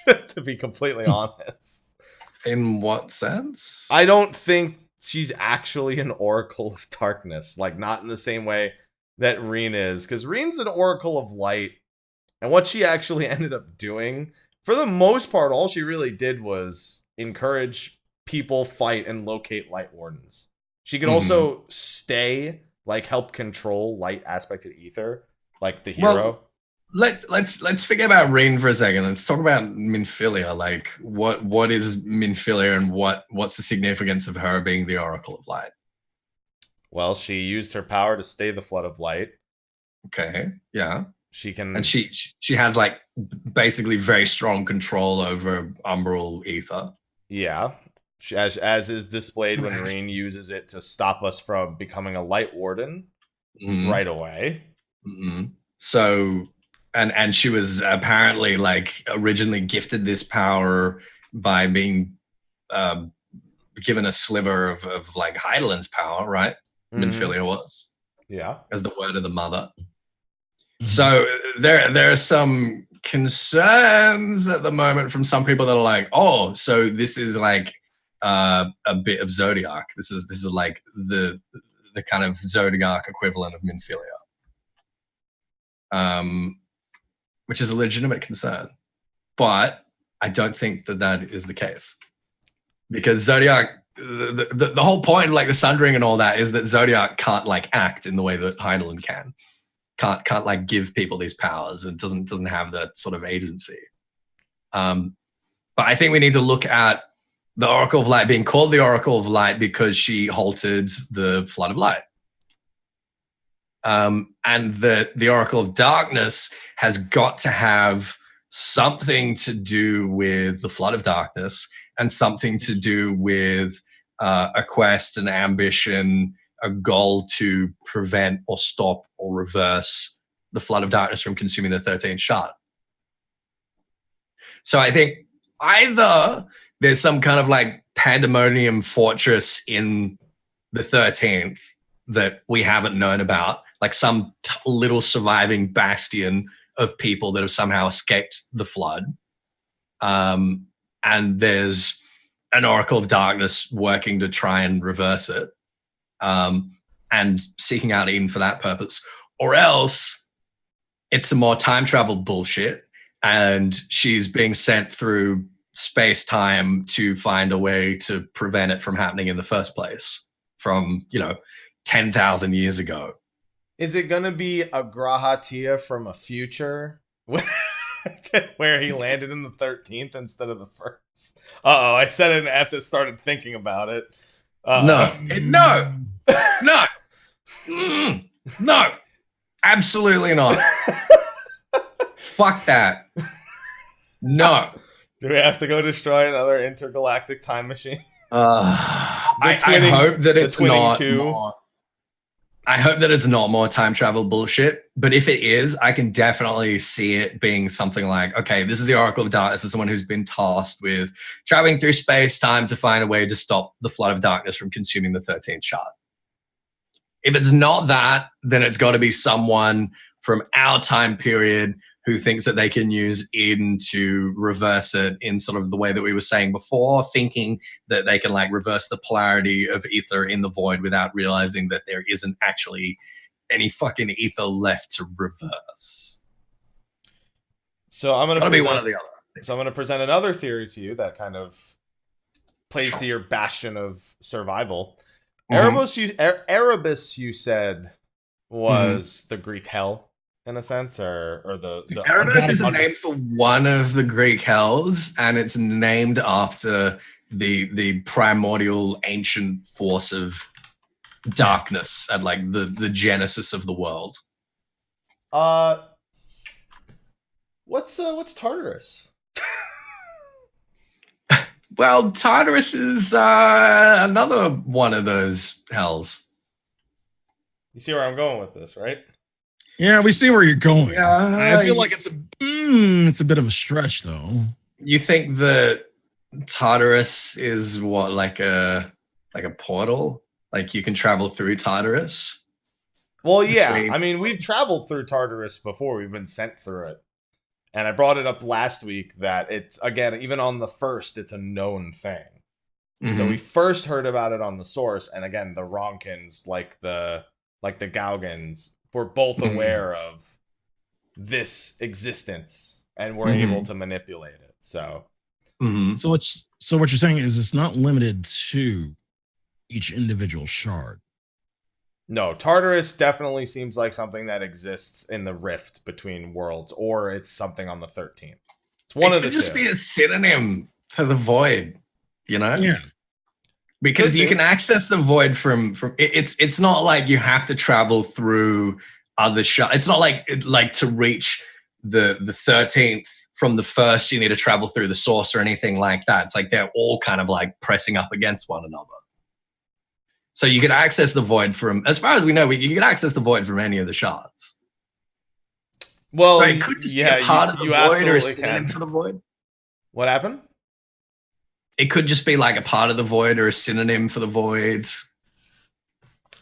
to be completely honest. In what sense? I don't think she's actually an Oracle of Darkness, like not in the same way that Reen is, because Reen's an Oracle of Light, and what she actually ended up doing, for the most part, all she really did was encourage people, fight, and locate Light Wardens. She could also help control light aspect of ether, like the hero. Well, let's forget about Reen for a second. Let's talk about Minfilia. Like, what is Minfilia, and what's the significance of her being the Oracle of Light? Well, she used her power to stay the flood of light. Okay. Yeah. She can, and she has like basically very strong control over umbral ether. Yeah. As is displayed when Reen uses it to stop us from becoming a Light Warden right away. Mm-hmm. So, and she was apparently like originally gifted this power by being given a sliver of like Heidelin's power, right? Minfilia was. Yeah. As the word of the mother. Mm-hmm. So there are some concerns at the moment from some people that are like, oh, so this is like a bit of Zodiac. This is like the kind of Zodiac equivalent of Minfilia. Which is a legitimate concern. But I don't think that is the case. Because Zodiac, the whole point of like the Sundering and all that is that Zodiac can't like act in the way that Heidelin can. Can't like give people these powers and doesn't have that sort of agency. But I think we need to look at the Oracle of Light being called the Oracle of Light because she halted the Flood of Light. And the Oracle of Darkness has got to have something to do with the Flood of Darkness and something to do with a quest, an ambition, a goal to prevent or stop or reverse the Flood of Darkness from consuming the 13th shard. So I think either there's some kind of like pandemonium fortress in the 13th that we haven't known about, like some little surviving bastion of people that have somehow escaped the flood. And there's an Oracle of Darkness working to try and reverse it. And seeking out Eden for that purpose. Or else it's some more time travel bullshit and she's being sent through space-time to find a way to prevent it from happening in the first place from, 10,000 years ago. Is it going to be a Grahatia from a future where he landed in the 13th instead of the first? Uh-oh, I said it and Ethys started thinking about it. No, absolutely not. Fuck that. No. Do we have to go destroy another intergalactic time machine? I hope that it's not. I hope that it's not more time travel bullshit, but if it is, I can definitely see it being something like, okay, this is the Oracle of Darkness, as someone who's been tasked with traveling through space-time to find a way to stop the flood of darkness from consuming the 13th shard. If it's not that, then it's got to be someone from our time period who thinks that they can use Eden to reverse it in sort of the way that we were saying before, thinking that they can like reverse the polarity of ether in the void without realizing that there isn't actually any fucking ether left to reverse. So I'm gonna be one or the other. So I'm gonna present another theory to you that kind of plays to your bastion of survival. Erebus, you said, was the Greek hell. In a sense, or the Erebus is a name for one of the Greek hells, and it's named after the primordial ancient force of darkness and like the genesis of the world. What's Tartarus? Well, Tartarus is another one of those hells. You see where I'm going with this, right? Yeah, we see where you're going. Yeah, I feel like it's a bit of a stretch, though. You think that Tartarus is what, like a portal? Like you can travel through Tartarus? Well, yeah. I mean, we've traveled through Tartarus before. We've been sent through it. And I brought it up last week that it's, again, even on the first, it's a known thing. Mm-hmm. So we first heard about it on the source. And again, the Ronkins, like the Gaugans, were both aware of this existence and were able to manipulate it. So, so what you're saying is it's not limited to each individual shard. No, Tartarus definitely seems like something that exists in the rift between worlds, or it's something on the 13th. It's one of the two. It could just be a synonym for the void, you know? Yeah. Because you can access the void from it's not like you have to travel through other shards. It's not like to reach the 13th from the first you need to travel through the source or anything like that. It's like they're all kind of like pressing up against one another. So you can access the void from, as far as we know, you can access the void from any of the shards. Well, so it could just be a part of the void or a synonym for the void. What happened? It could just be like a part of the void or a synonym for the voids.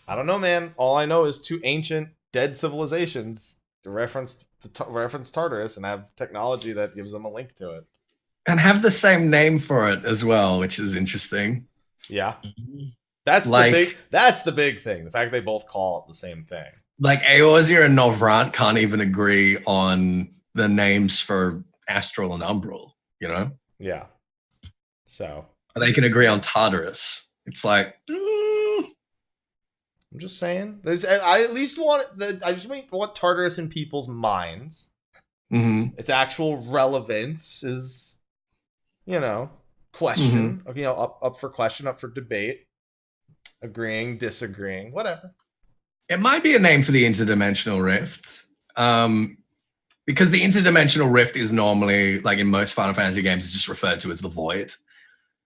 I don't know, man. All I know is two ancient dead civilizations to reference Tartarus and have technology that gives them a link to it. And have the same name for it as well, which is interesting. Yeah. That's the big thing. The fact they both call it the same thing. Like Eorzea and Novrant can't even agree on the names for Astral and Umbral, you know? Yeah. So they can agree on Tartarus. It's like I'm just saying. I at least want I just want Tartarus in people's minds. Mm-hmm. Its actual relevance is, question. Up for question, up for debate. Agreeing, disagreeing, whatever. It might be a name for the interdimensional rift. Because the interdimensional rift is normally, like in most Final Fantasy games, is just referred to as the void.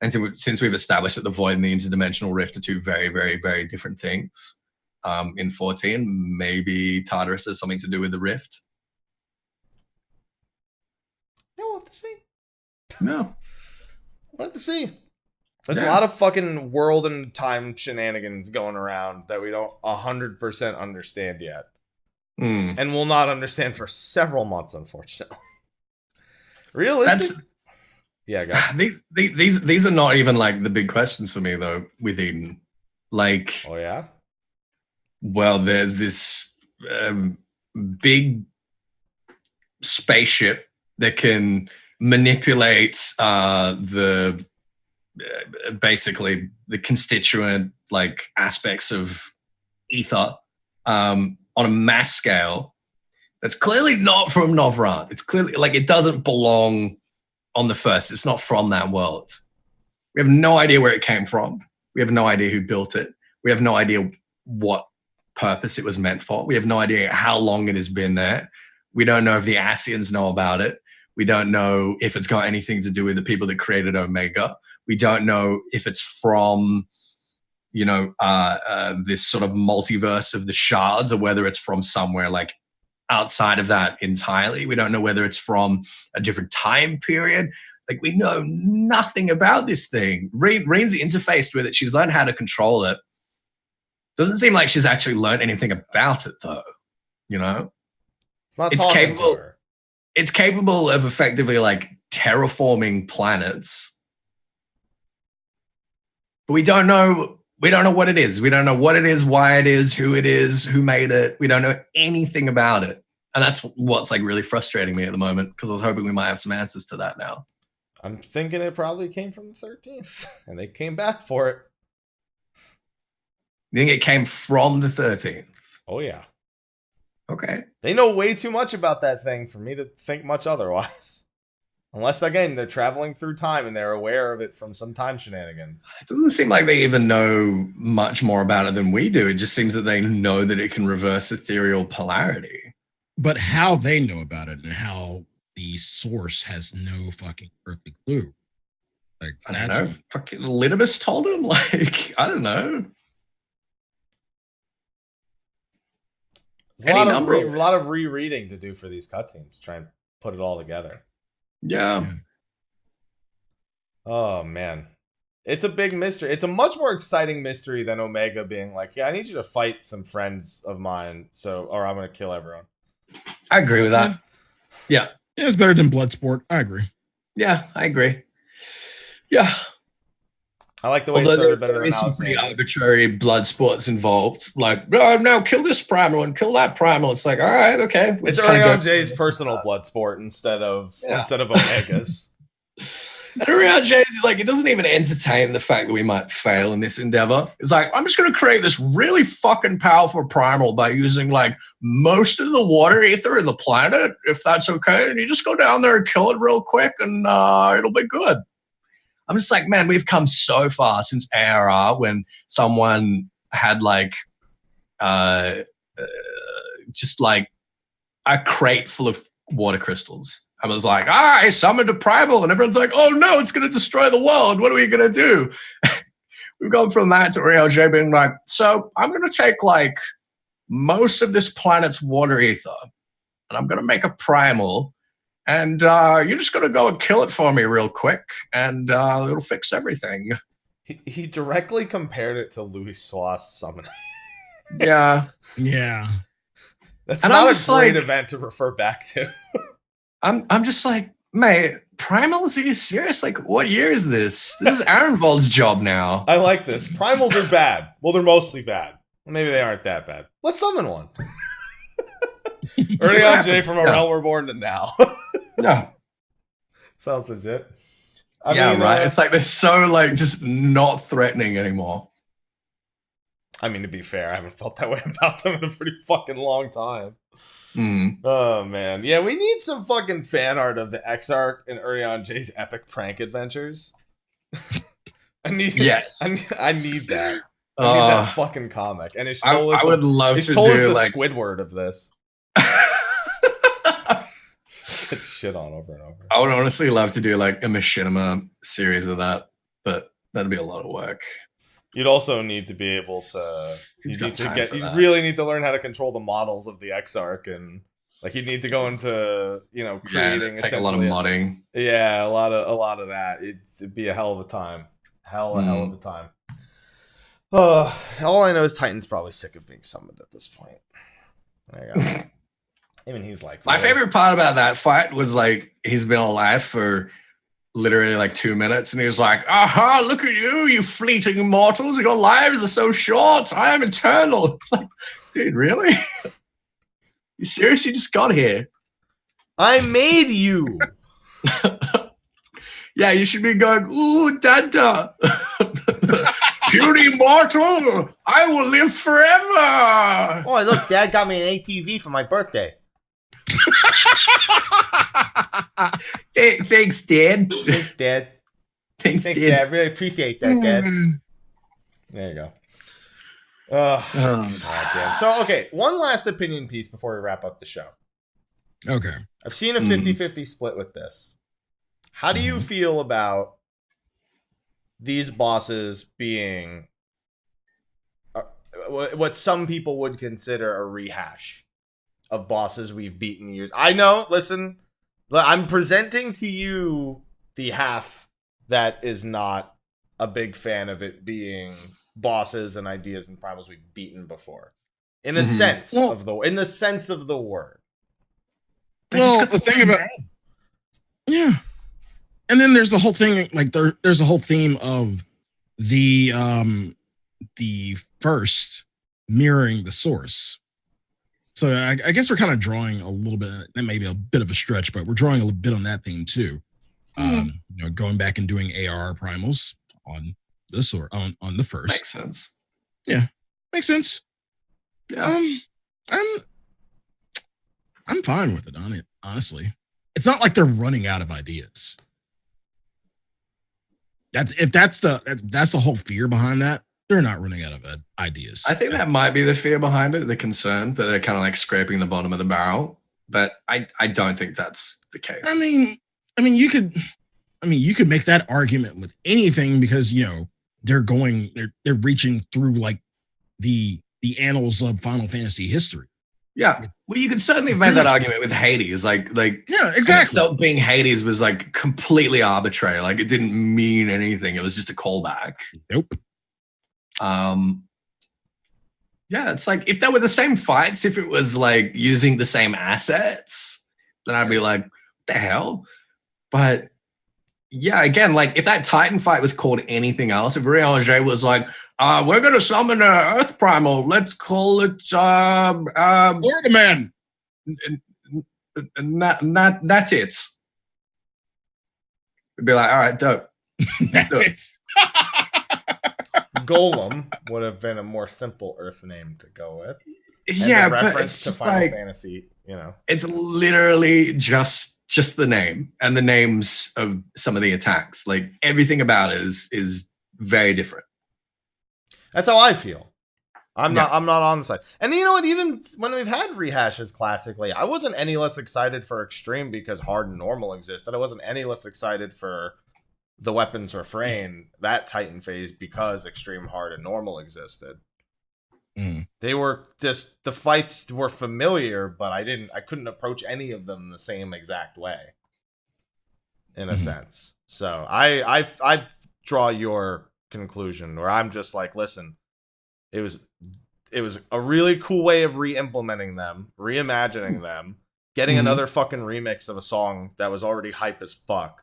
And since we've established that the void and the interdimensional rift are two very, very, very different things, in 14, maybe Tartarus has something to do with the rift. Yeah, we'll have to see. No. We'll have to see. There's a lot of fucking world and time shenanigans going around that we don't 100% understand yet. And will not understand for several months, unfortunately. Realistic? Yeah, go ahead. These are not even like the big questions for me though with Eden. Like, oh yeah? Well, there's this big spaceship that can manipulate basically the constituent like aspects of ether on a mass scale that's clearly not from Novrant. It's clearly like it doesn't belong on the first. It's not from that world. We have no idea where it came from. We have no idea who built it. We have no idea what purpose it was meant for. We have no idea how long it has been there. We don't know if the Ascians know about it. We don't know if it's got anything to do with the people that created Omega. We don't know if it's from, this sort of multiverse of the shards, or whether it's from somewhere like outside of that entirely. We don't know whether it's from a different time period. Like, we know nothing about this thing. Reen's interfaced with it. She's learned how to control it. Doesn't seem like she's actually learned anything about it, though. It's capable. It's capable of effectively like terraforming planets, but we don't know what it is. We don't know what it is, why it is, who made it. We don't know anything about it, and that's what's like really frustrating me at the moment, because I was hoping we might have some answers to that now. I'm thinking it probably came from the 13th, and they came back for it. You think it came from the 13th? Oh, yeah. Okay. They know way too much about that thing for me to think much otherwise. Unless, again, they're traveling through time and they're aware of it from some time shenanigans. It doesn't seem like they even know much more about it than we do. It just seems that they know that it can reverse ethereal polarity. But how they know about it and how the source has no fucking earthly clue. Like, I don't know. Fucking Litibus told him? Like, I don't know. There's a lot of rereading to do for these cutscenes to try and put it all together. Yeah. Oh, man. It's a big mystery. It's a much more exciting mystery than Omega being like, yeah, I need you to fight some friends of mine, or I'm going to kill everyone. I agree with that. Yeah. Yeah, it's better than Bloodsport. I agree. Yeah, I agree. Yeah. I like the way it started better than some pretty arbitrary blood sports involved. Like, oh, no, kill this primal and kill that primal. It's like, all right, okay. It's Orion J's personal blood sport instead of Omega's. And Orion J, like, it doesn't even entertain the fact that we might fail in this endeavor. It's like, I'm just going to create this really fucking powerful primal by using, like, most of the water ether in the planet, if that's okay. And you just go down there and kill it real quick, and it'll be good. I'm just like, man, we've come so far since ARR, when someone had, like, just, like, a crate full of water crystals. I was like, I summoned a primal, and everyone's like, oh no, it's going to destroy the world. What are we going to do? We've gone from that to RLJ being like, so I'm going to take like most of this planet's water ether, and I'm going to make a primal, and you're just going to go and kill it for me real quick, and it'll fix everything. He directly compared it to Louis Suar's summoning. Yeah. Yeah. That's not a great event to refer back to. I'm just like, mate, primals? Are you serious? Like, what year is this? This is Arenvald's job now. I like this. Primals are bad. Well, they're mostly bad. Maybe they aren't that bad. Let's summon one. Early on J from a realm we're born to now. No. Sounds legit. I mean, right. It's like they're so like just not threatening anymore. I mean, to be fair, I haven't felt that way about them in a pretty fucking long time. Mm. Oh man, yeah, we need some fucking fan art of the Exarch and Urion J's epic prank adventures. I need that. I need that fucking comic. And I would love to do the like Squidward of this. Get shit on over and over. I would honestly love to do like a machinima series of that, but that'd be a lot of work. You'd also need to be able to. You really need to learn how to control the models of the Exarch, and like you need to go into creating. Take a lot of modding. Yeah, a lot of that. It'd be a hell of a time. Hell of a time. All I know is Titan's probably sick of being summoned at this point. There you go. Even he's like. My favorite part about that fight was like he's been alive for literally like 2 minutes, and he was like, aha, look at you fleeting mortals, your lives are so short, I am eternal. It's like, dude, really? You seriously just got here? I made you. Yeah, you should be going, ooh, dada. Puny mortal, I will live forever. Oh, look, Dad got me an ATV for my birthday. Thanks, Dad. Thanks, Dad. Thanks, Dad. Really appreciate that, Dad. There you go. Damn. So, okay, one last opinion piece before we wrap up the show. Okay. I've seen a 50-50 split with this. How do you feel about these bosses being what some people would consider a rehash of bosses we've beaten years. I know, listen, I'm presenting to you the half that is not a big fan of it being bosses and ideas and primals we've beaten before. In the sense of the word. Well, the thing about yeah. And then there's the whole thing, like there's a whole theme of the first mirroring the source. So I guess we're kind of drawing a little bit, that may be a bit of a stretch, but we're drawing a little bit on that theme too. Going back and doing AR primals on the source, on the first. Makes sense. Yeah, makes sense. Yeah. I'm fine with it, honestly. It's not like they're running out of ideas. That's the whole fear behind that. They're not running out of ideas. I think that might be the fear behind it, the concern that they're kind of like scraping the bottom of the barrel. But I don't think that's the case. I mean, you could make that argument with anything because they're reaching through like the annals of Final Fantasy history. Yeah, well, you could certainly make that argument with Hades. Like, yeah, exactly. So being Hades was like completely arbitrary. Like, it didn't mean anything. It was just a callback. Nope. Yeah, it's like if they were the same fights, if it was like using the same assets, then I'd be like, what the hell? But yeah, again, like if that Titan fight was called anything else, if Brynhildr was like, we're gonna summon an Earth Primal, let's call it Lord-man. That's it. We'd be like, all right, dope. That's it. Golem would have been a more simple Earth name to go with. And yeah, the but reference it's to just Final like, Fantasy, it's literally just the name and the names of some of the attacks. Like everything about it is very different. That's how I feel. I'm not on the side. And you know what? Even when we've had rehashes classically, I wasn't any less excited for Extreme because hard and normal existed. I wasn't any less excited for the weapons refrain, that Titan phase, because Extreme, hard, and normal existed. They were just, the fights were familiar, but I couldn't approach any of them the same exact way, in a sense. So I draw your conclusion where I'm just like, listen, it was a really cool way of re-implementing them, reimagining them, getting another fucking remix of a song that was already hype as fuck.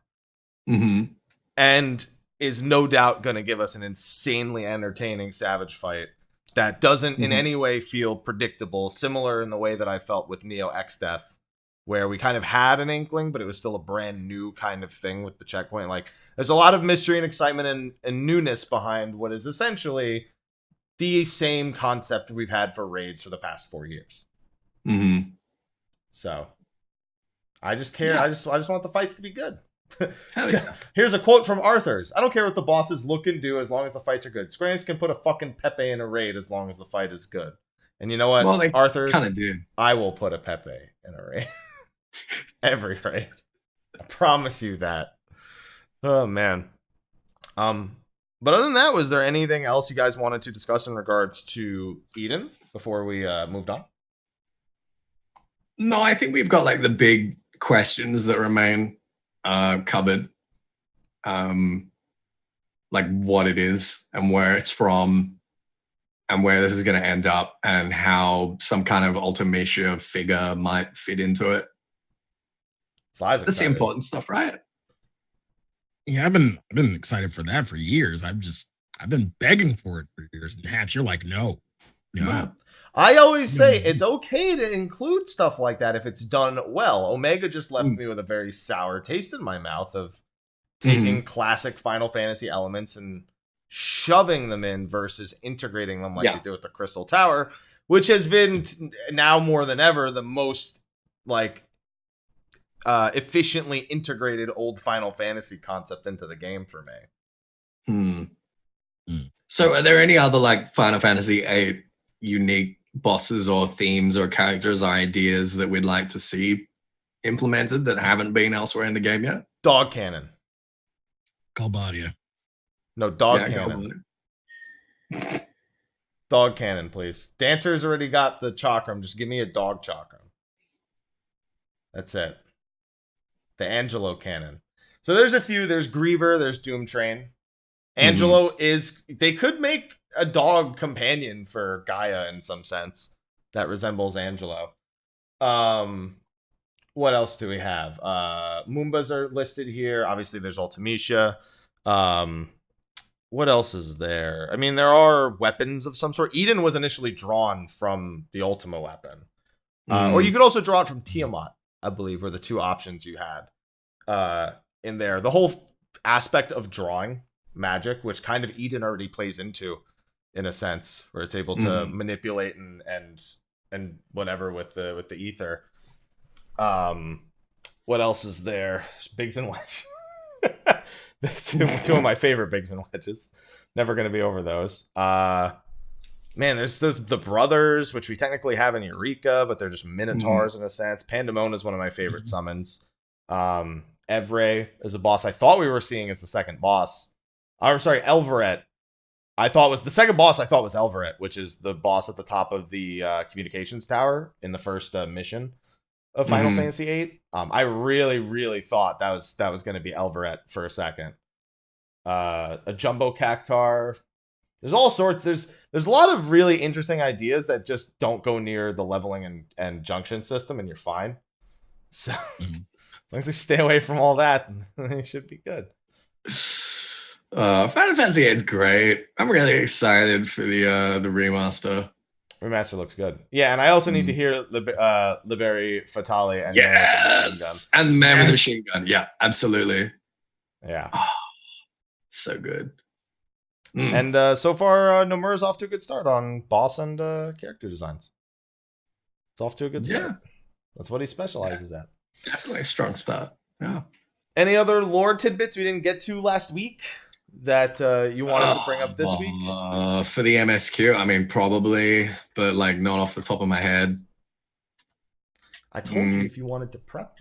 And is no doubt going to give us an insanely entertaining Savage fight that doesn't in any way feel predictable, similar in the way that I felt with Neo X Death, where we kind of had an inkling, but it was still a brand new kind of thing with the checkpoint. Like, there's a lot of mystery and excitement and newness behind what is essentially the same concept we've had for raids for the past 4 years. So I just care. Yeah. I just want the fights to be good. Yeah. Here's a quote from Arthur's. I don't care what the bosses look and do as long as the fights are good. Square Enix can put a fucking Pepe in a raid as long as the fight is good. And you know what? Well, they Arthur's kind of do. I will put a Pepe in a raid. Every raid. I promise you that. Oh man. But other than that, was there anything else you guys wanted to discuss in regards to Eden before we moved on? No, I think we've got like the big questions that remain covered, like what it is and where it's from and where this is going to end up and how some kind of Ultimacia figure might fit into it. That's the important stuff, right? Yeah, I've been excited for that for years. I've been begging for it for years, and Hatch, you're like, no. I always say it's okay to include stuff like that if it's done well. Omega just left me with a very sour taste in my mouth of taking classic Final Fantasy elements and shoving them in versus integrating them like they did with the Crystal Tower, which has been now more than ever the most like efficiently integrated old Final Fantasy concept into the game for me. So are there any other like Final Fantasy VIII unique bosses or themes or characters or ideas that we'd like to see implemented that haven't been elsewhere in the game yet? Dog cannon. Galbadia. No, dog cannon. Dog cannon, please. Dancer's already got the chakram. Just give me a dog chakram. That's it. The Angelo cannon. So there's a few. There's Griever. There's Doom Train. Angelo is... They could make a dog companion for Gaia in some sense that resembles Angelo. What else do we have? Moombas are listed here. Obviously, there's Ultimecia. What else is there? I mean, there are weapons of some sort. Eden was initially drawn from the Ultima weapon. Or you could also draw it from Tiamat, I believe, were the two options you had in there. The whole aspect of drawing magic, which kind of Eden already plays into, in a sense, where it's able to manipulate and whatever with the ether. What else is there? Biggs and Wedge. Two of my favorite Biggs and Wedges. Never going to be over those. Man, there's the brothers, which we technically have in Eureka, but they're just minotaurs in a sense. Pandemon is one of my favorite summons. Evray is a boss I thought we were seeing as the second boss. I'm sorry, Elveret. The second boss I thought was Elveret, which is the boss at the top of the communications tower in the first mission of Final Fantasy VIII. I really, really thought that was going to be Elveret for a second. A Jumbo Cactuar. There's all sorts. There's a lot of really interesting ideas that just don't go near the leveling and junction system, and you're fine. So as long as they stay away from all that, they should be good. Final Fantasy VIII is great. I'm really excited for the remaster. Remaster looks good. Yeah, and I also need to hear Liberi Fatale and the Man with the Machine Gun. Yeah, absolutely. Yeah. Oh, so good. And so far, Nomura's off to a good start on boss and character designs. It's off to a good start. Yeah. That's what he specializes at. Definitely a strong start. Yeah. Any other lore tidbits we didn't get to last week that you wanted to bring up this week? For the MSQ, I mean, probably, but like not off the top of my head. I told you if you wanted to prep.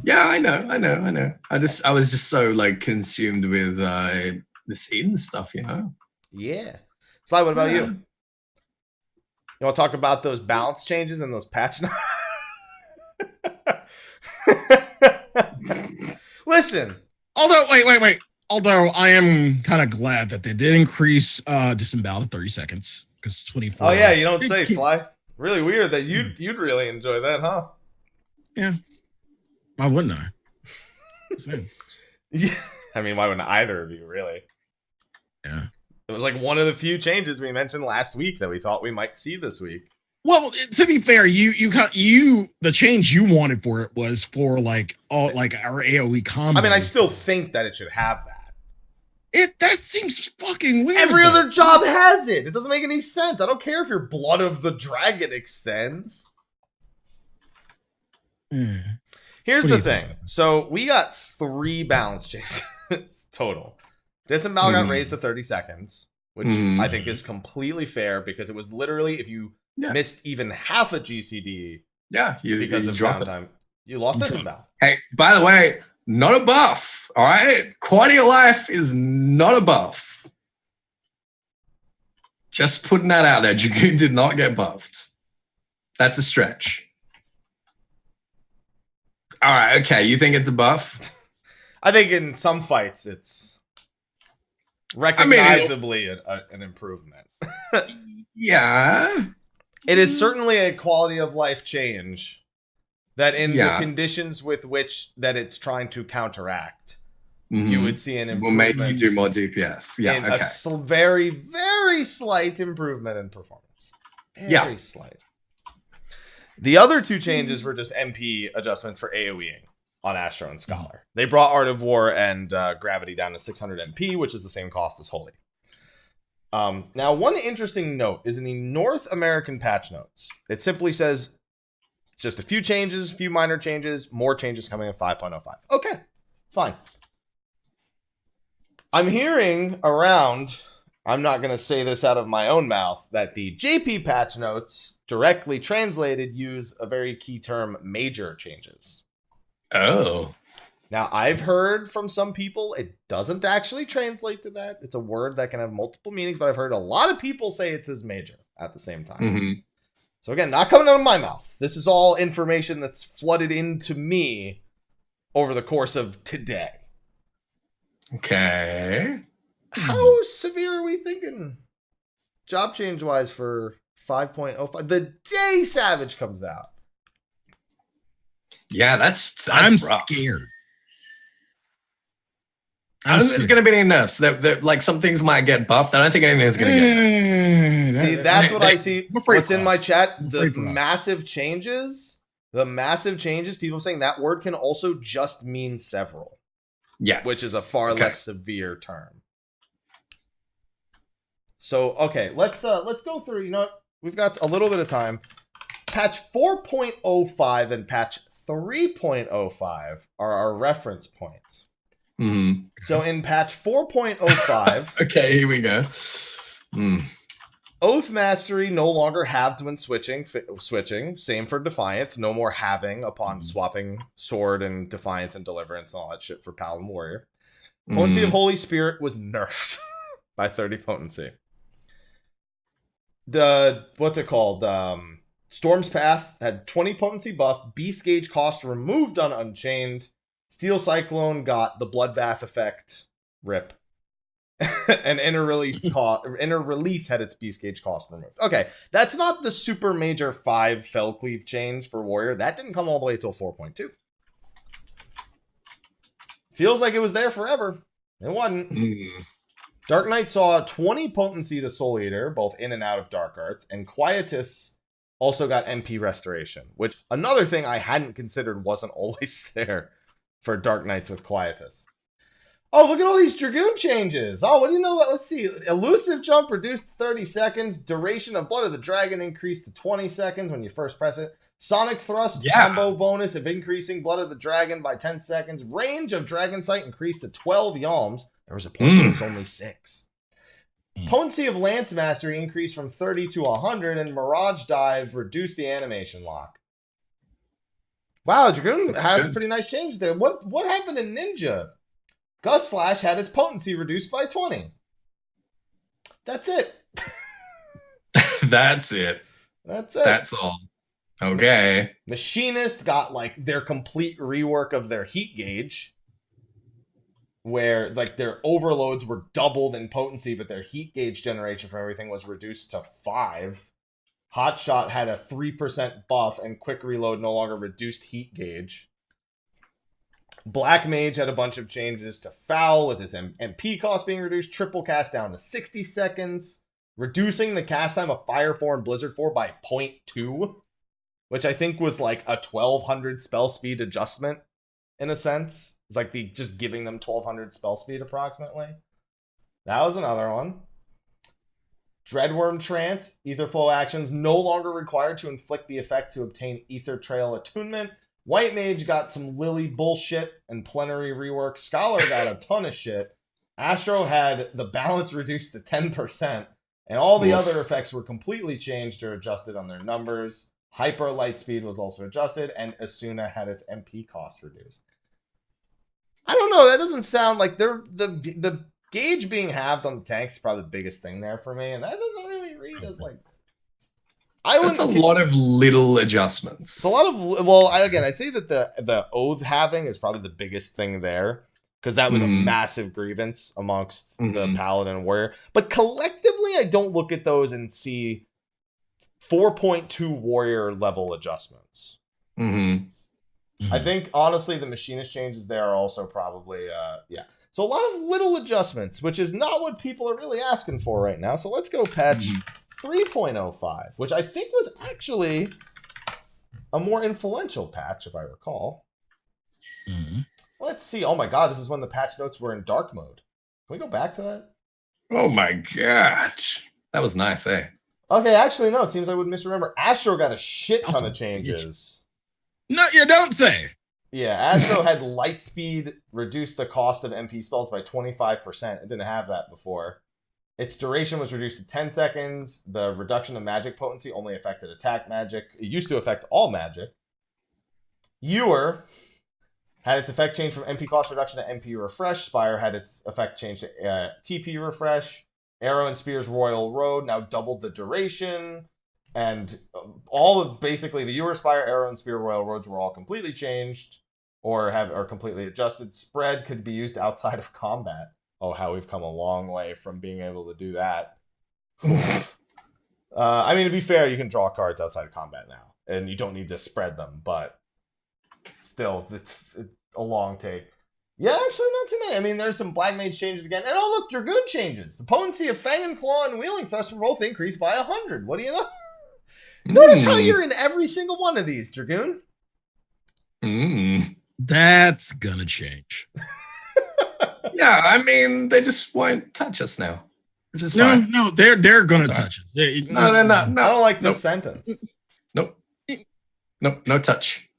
Yeah, I know. I was just so like consumed with this Eden stuff, you know? Yeah. Sly, what about you? You want to talk about those balance changes and those patch notes? Listen. Although, wait. Although I am kind of glad that they did increase disembowel to 30 seconds because 24. Oh yeah, you don't say, Sly. Really weird that you'd really enjoy that, huh? Yeah. Why wouldn't I? Yeah. I mean, why wouldn't either of you, really? Yeah. It was like one of the few changes we mentioned last week that we thought we might see this week. Well, to be fair, the change you wanted for it was for like our AoE combo. I mean, I still think that it should have that. That seems fucking weird. Every other job has it. It doesn't make any sense. I don't care if your Blood of the Dragon extends. Here's the thing. So we got 3 balance changes total. Disembowel got raised to 30 seconds, which I think is completely fair because it was literally if you missed even half a GCD because of downtime, you lost disembowel. Hey, by the way, not a buff, all right? Quality of life is not a buff. Just putting that out there. Dragoon did not get buffed. That's a stretch. All right, okay. You think it's a buff? I think in some fights it's recognizably an improvement. Yeah. It is certainly a quality of life change that in the conditions with which that it's trying to counteract, you would see an improvement. Will make you do more DPS. Yeah, a very, very slight improvement in performance. Very slight. The other 2 changes were just MP adjustments for AoEing on Astro and Scholar. They brought Art of War and Gravity down to 600 MP, which is the same cost as Holy. Now, one interesting note is in the North American patch notes. It simply says just a few changes, few minor changes, more changes coming in 5.05. Okay, fine. I'm hearing around, I'm not going to say this out of my own mouth, that the JP patch notes directly translated use a very key term, major changes. Oh. Now, I've heard from some people it doesn't actually translate to that. It's a word that can have multiple meanings, but I've heard a lot of people say it's his major at the same time. Mm-hmm. So again, not coming out of my mouth. This is all information that's flooded into me over the course of today. Okay. How severe are we thinking job change-wise for 5.05? The day Savage comes out. Yeah, that's I'm rough. scared. I don't think it's going to be any nerfs. That like some things might get buffed. I don't think anything's going to get. See, that's what I see. What's in my chat? The massive changes. The massive changes. People saying that word can also just mean several. Yes, which is a far less severe term. So okay, let's go through. You know what? We've got a little bit of time. Patch 4.05 and patch 3.05 are our reference points. Mm-hmm. So in patch 4.05, okay, here we go. Oath Mastery no longer halved when switching. Same for Defiance. No more halving upon swapping Sword and Defiance and Deliverance and all that shit for Paladin Warrior. Potency of Holy Spirit was nerfed by 30 potency. What's it called? Storm's Path had 20 potency buff. Beast Gauge cost removed on Unchained. Steel Cyclone got the Bloodbath effect. Rip. And inner release had its Beast Gauge cost removed. Okay, that's not the super major 5 Fell Cleave change for Warrior. That didn't come all the way till 4.2. Feels like it was there forever. It wasn't. Dark Knight saw 20 potency to Soul Eater, both in and out of Dark Arts, and Quietus also got MP Restoration, which another thing I hadn't considered wasn't always there for Dark Knights with Quietus. Oh, look at all these Dragoon changes. Oh, what do you know? Let's see. Elusive Jump reduced to 30 seconds. Duration of Blood of the Dragon increased to 20 seconds when you first press it. Sonic Thrust combo bonus of increasing Blood of the Dragon by 10 seconds. Range of Dragon Sight increased to 12 yalms. There was a point where it was only 6. Potency of Lance Mastery increased from 30 to 100, and Mirage Dive reduced the animation lock. Wow, Dragoon has some pretty nice changes there. What happened in Ninja? Gust Slash had its potency reduced by 20. That's it. That's it. That's all. Okay. Machinist got like their complete rework of their heat gauge, where like their overloads were doubled in potency, but their heat gauge generation for everything was reduced to 5. Hotshot had a 3% buff, and quick reload no longer reduced heat gauge. Black Mage had a bunch of changes to Foul, with its MP cost being reduced. Triple cast down to 60 seconds. Reducing the cast time of Fire 4 and Blizzard 4 by 0.2. Which I think was like a 1200 spell speed adjustment, in a sense. It's like just giving them 1200 spell speed approximately. That was another one. Dreadworm Trance. Etherflow actions no longer required to inflict the effect to obtain Ether Trail Attunement. White Mage got some Lily bullshit and plenary rework. Scholar got a ton of shit. Astro had the balance reduced to 10%. And all the other effects were completely changed or adjusted on their numbers. Hyper Lightspeed was also adjusted. And Asuna had its MP cost reduced. I don't know. That doesn't sound like the gauge being halved on the tanks is probably the biggest thing there for me. And that doesn't really read as like... That's a lot of little adjustments. It's a lot of... Well, I'd say that the Oath having is probably the biggest thing there. Because that was a massive grievance amongst the Paladin and Warrior. But collectively, I don't look at those and see 4.2 Warrior level adjustments. I think, honestly, the Machinist changes there are also probably... So a lot of little adjustments, which is not what people are really asking for right now. So let's go patch 3.05, which I think was actually a more influential patch, if I recall. Let's see. Oh my god, this is when the patch notes were in dark mode. Can we go back to that? Oh my god. That was nice, eh? Okay, actually, no. It seems I would misremember. Astro got a shit ton of changes. No, you don't say. Yeah, Astro had Lightspeed reduce the cost of MP spells by 25%. It didn't have that before. Its duration was reduced to 10 seconds. The reduction of magic potency only affected attack magic. It used to affect all magic. Ewer Had its effect changed from MP cost reduction to MP refresh. Spire had its effect changed to TP refresh. Arrow and Spear's Royal Road now doubled the duration. And all of basically the Ewer Spire, Arrow, and Spear Royal Roads were all completely changed or completely adjusted. Spread could be used outside of combat. Oh, how we've come a long way from being able to do that. I mean, to be fair, you can draw cards outside of combat now, and you don't need to spread them, but still, it's a long take. Yeah, actually, not too many. I mean, there's some Black Mage changes again. And oh, look, Dragoon changes. The potency of Fang and Claw and Wheeling Thrust were both increased by 100. What do you know? Notice how you're in every single one of these, Dragoon. That's gonna change. Yeah, I mean, they just won't touch us now. Which is no, fine. no, they're gonna touch us. No, they're not. No. I don't like this sentence. Nope. No touch.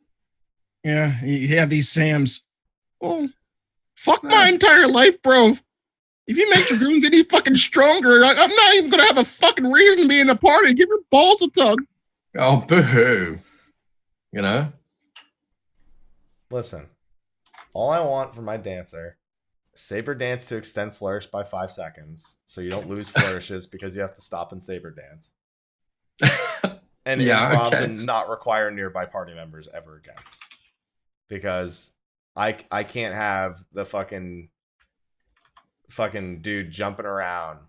Yeah, you have these Sams. Oh, fuck my entire life, bro. If you make Dragoons any fucking stronger, I'm not even gonna have a fucking reason to be in the party. Give your balls a tug. Oh, boo-hoo. You know? Listen, all I want for my dancer, Saber Dance to extend Flourish by 5 seconds, so you don't lose Flourishes because you have to stop and Saber Dance. And improv to not require nearby party members ever again. Because I can't have the fucking dude jumping around,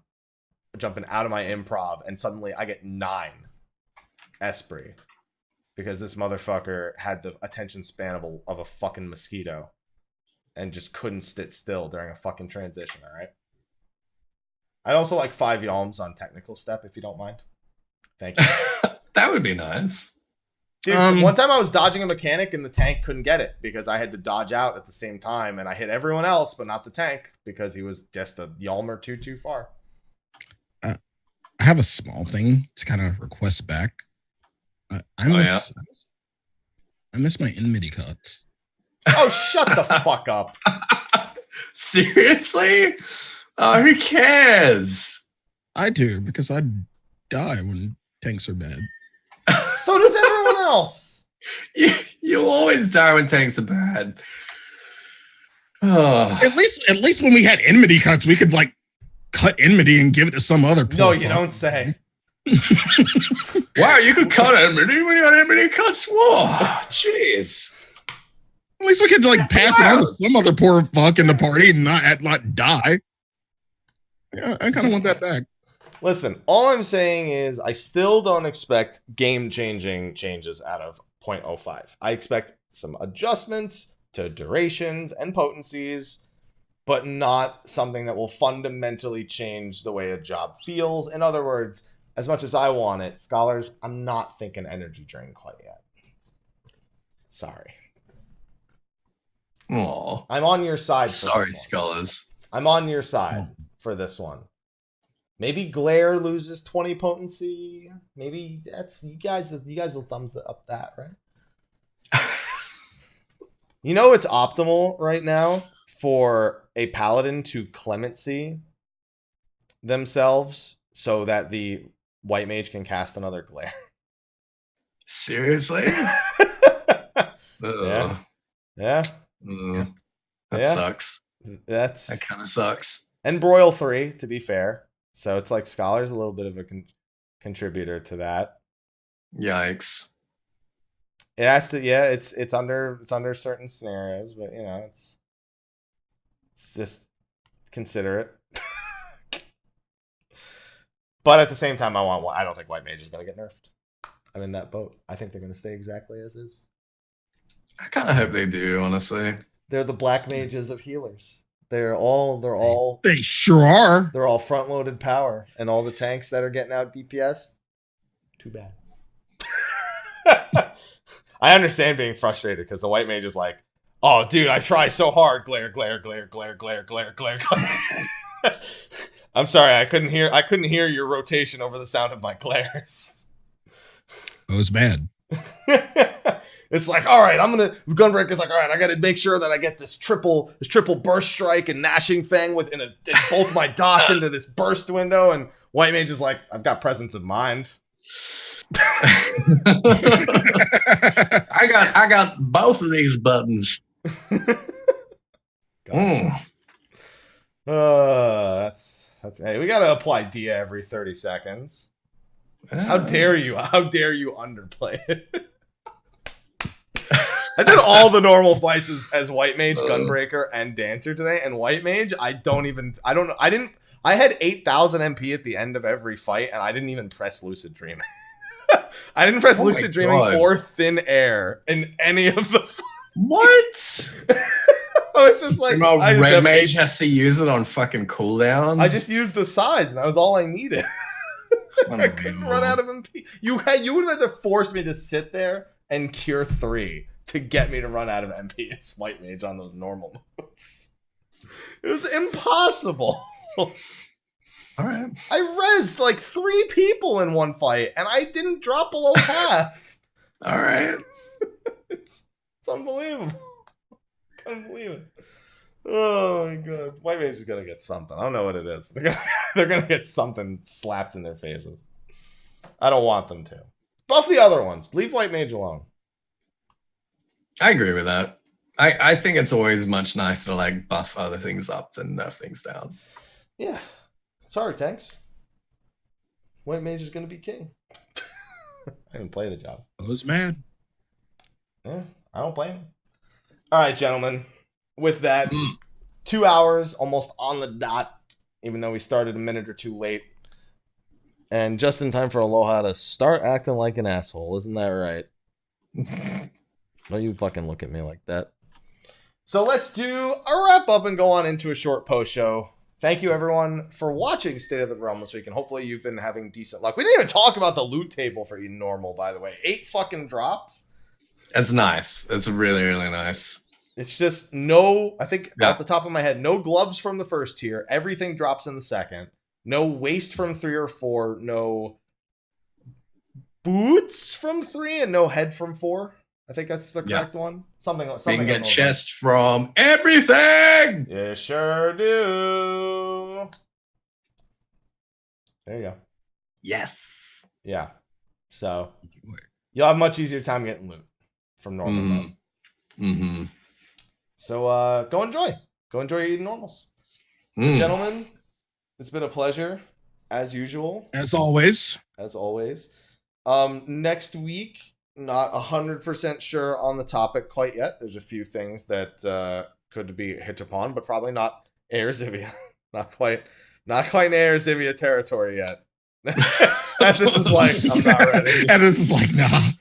jumping out of my improv, and suddenly I get 9 Esprit because this motherfucker had the attention span of a fucking mosquito and just couldn't sit still during a fucking transition. All right. I'd also like 5 Yalms on technical step if you don't mind. Thank you. That would be nice. Dude, one time I was dodging a mechanic and the tank couldn't get it because I had to dodge out at the same time, and I hit everyone else but not the tank because he was just a Yalm or two too far. I have a small thing to kind of request back. I miss my enmity cuts. Oh, shut the fuck up. Seriously? Oh, who cares? I do, because I die when tanks are bad. So does everyone else. You always die when tanks are bad. Oh. At least when we had enmity cuts, we could like cut enmity and give it to some other. No, you don't say. Wow, you could cut enmity when you had enmity cuts. Whoa, jeez. At least we could like pass it on to some other poor fuck in the party and not die. Yeah, I kind of want that back. Listen, all I'm saying is I still don't expect game-changing changes out of 0.05. I expect some adjustments to durations and potencies, but not something that will fundamentally change the way a job feels. In other words, as much as I want it, scholars, I'm not thinking energy drain quite yet. Sorry. Aww. I'm on your side. Sorry, scholars. I'm on your side for this one. Maybe Glare loses 20 potency. Maybe that's you guys will thumbs up that, right? You know it's optimal right now for a paladin to clemency themselves so that the white mage can cast another Glare. Seriously? Yeah. Yeah. That sucks. That kind of sucks. And Broil 3, to be fair. So it's like Scholar's a little bit of a contributor to that. Yikes. It has to, yeah, it's under certain scenarios, but you know, it's just consider it. But at the same time, I don't think White Mage is gonna get nerfed. I'm in that boat. I think they're gonna stay exactly as is. I kind of hope they do, honestly. They're the black mages of healers. They're all they sure are. They're all front loaded power, and all the tanks that are getting out DPS. Too bad. I understand being frustrated because the white mage is like, "Oh, dude, I try so hard. Glare, glare, glare, glare, glare, glare, glare." I'm sorry, I couldn't hear your rotation over the sound of my glares. It was bad. It's like, all right, Gunbreaker's like, all right, I got to make sure that I get this triple burst strike and gnashing fang in both my dots into this burst window. And White Mage is like, I've got presence of mind. I got both of these buttons. That's hey, we gotta apply Dia every 30 seconds. How dare you? How dare you underplay it? I did all the normal fights as White Mage, Gunbreaker, and Dancer today, and White Mage, I had 8,000 MP at the end of every fight, and I didn't even press Lucid Dreaming. I didn't press Lucid Dreaming or Thin Air in any of the fights. What? I was just like, Red Mage has to use it on fucking cooldown. I just used the sides, and that was all I needed. I couldn't run out of MP. You would have had to force me to sit there and cure 3 to get me to run out of MP as White Mage on those normal modes. It was impossible. All right. I rezzed like 3 people in one fight, and I didn't drop below half. All right. It's unbelievable. I can't believe it. Oh my god. White Mage is gonna get something. I don't know what it is. They're gonna get something slapped in their faces. I don't want them to. Buff the other ones. Leave White Mage alone. I agree with that. I think it's always much nicer to like buff other things up than nerf things down. Yeah. Sorry, thanks. White Mage is gonna be king. I didn't play the job. I was mad. Yeah, I don't blame him. All right, gentlemen. With that, 2 hours almost on the dot, even though we started a minute or two late. And just in time for Aloha to start acting like an asshole. Isn't that right? Don't you fucking look at me like that. So let's do a wrap up and go on into a short post show. Thank you, everyone, for watching State of the Realm this week. And hopefully you've been having decent luck. We didn't even talk about the loot table for Eden Normal, by the way. 8 fucking drops. That's nice. That's really, really nice. It's just no, I think off the top of my head, no gloves from the first tier. Everything drops in the second. No waist from 3 or 4. No boots from 3 and no head from 4. I think that's the correct one. Something. You can get chest from everything. You sure do. There you go. Yes. Yeah. So you'll have much easier time getting loot from normal mode. Mm-hmm. So go enjoy Eden Normals. Gentlemen, it's been a pleasure as usual. As always. Next week, not 100% sure on the topic quite yet. There's a few things that could be hit upon, but probably not Air Zivia. not quite Air Zivia territory yet. And this is like, I'm not ready. And this is like, nah.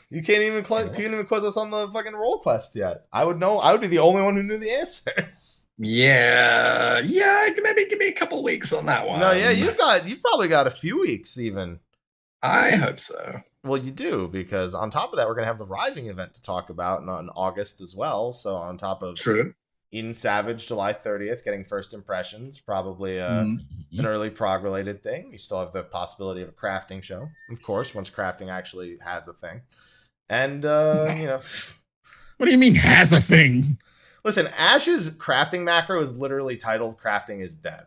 You can't even quiz us on the fucking roll quest yet. I would know. I would be the only one who knew the answers. Yeah. Maybe give me a couple weeks on that one. No, yeah, you've probably got a few weeks even. I hope so. Well, you do, because on top of that, we're gonna have the Rising event to talk about in August as well. So on top of Eden Savage, July 30th, getting first impressions, probably an early prog related thing. You still have the possibility of a crafting show, of course, once crafting actually has a thing. And what do you mean has a thing? Listen, Ash's crafting macro is literally titled "Crafting is Dead."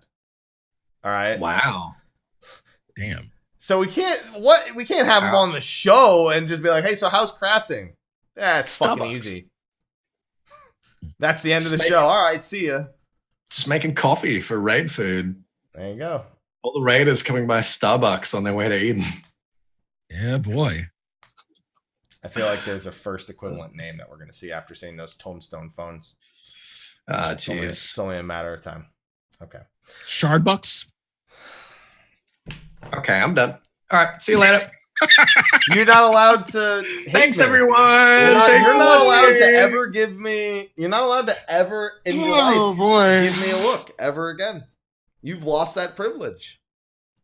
All right. Wow. Damn. So we can't have him on the show and just be like, "Hey, so how's crafting?" That's fucking easy. That's the end of the show. All right, see ya. Just making coffee for raid food. There you go. All the raiders coming by Starbucks on their way to Eden. Yeah, boy. I feel like there's a first equivalent name that we're going to see after seeing those tombstone phones. Jeez. It's only a matter of time. Okay. Shardbucks. Okay, I'm done. All right, see you later. You're not allowed to. Thanks, everyone. You're not allowed to ever give me. You're not allowed to ever in your life give me a look ever again. You've lost that privilege.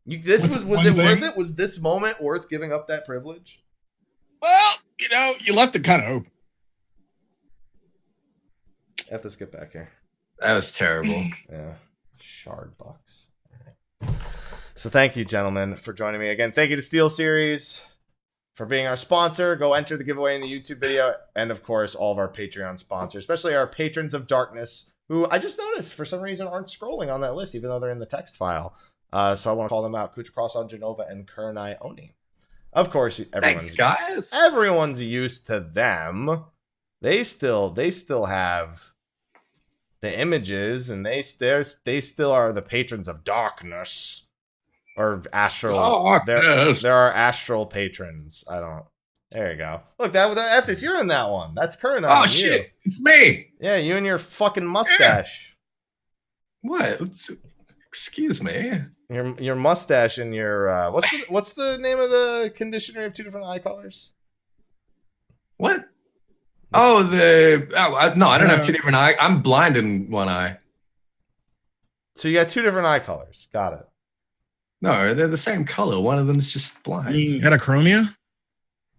Was it worth it? Was this moment worth giving up that privilege? Well, you left it kind of open. Ethys, get back here. That was terrible. Yeah. Shardbucks. All right. So thank you, gentlemen, for joining me again. Thank you to Steel Series for being our sponsor. Go enter the giveaway in the YouTube video. And, of course, all of our Patreon sponsors, especially our Patrons of Darkness, who I just noticed for some reason aren't scrolling on that list, even though they're in the text file. So I want to call them out. Khuja Cross on Jenova and Kurenai Oni. Of course, everyone's used to them. they still have the images, and they still are the patrons of darkness or astral. There are astral patrons. I don't. There you go. Look, that Ethys, you're in that one. That's Kurenai. Oh shit, it's me. Yeah, you and your fucking mustache. What? Excuse me. Your mustache and your what's the name of the conditioner? You have two different eye colors. What? Oh, no, I don't have two different eye. I'm blind in one eye. So you got two different eye colors. Got it. No, they're the same color. One of them's just blind. Heterochromia?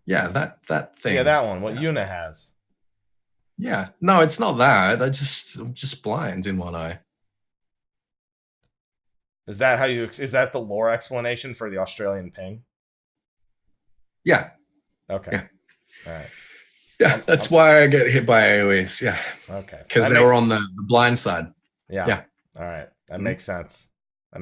Yeah, that thing. Yeah, that one. What Una has. Yeah. No, it's not that. I'm just blind in one eye. Is that the lore explanation for the Australian ping? Yeah. Okay. Yeah. All right. Yeah, that's why I get hit by AoEs. Yeah. Okay. Because they were on the blind side. Yeah. Yeah. All right. That makes sense. All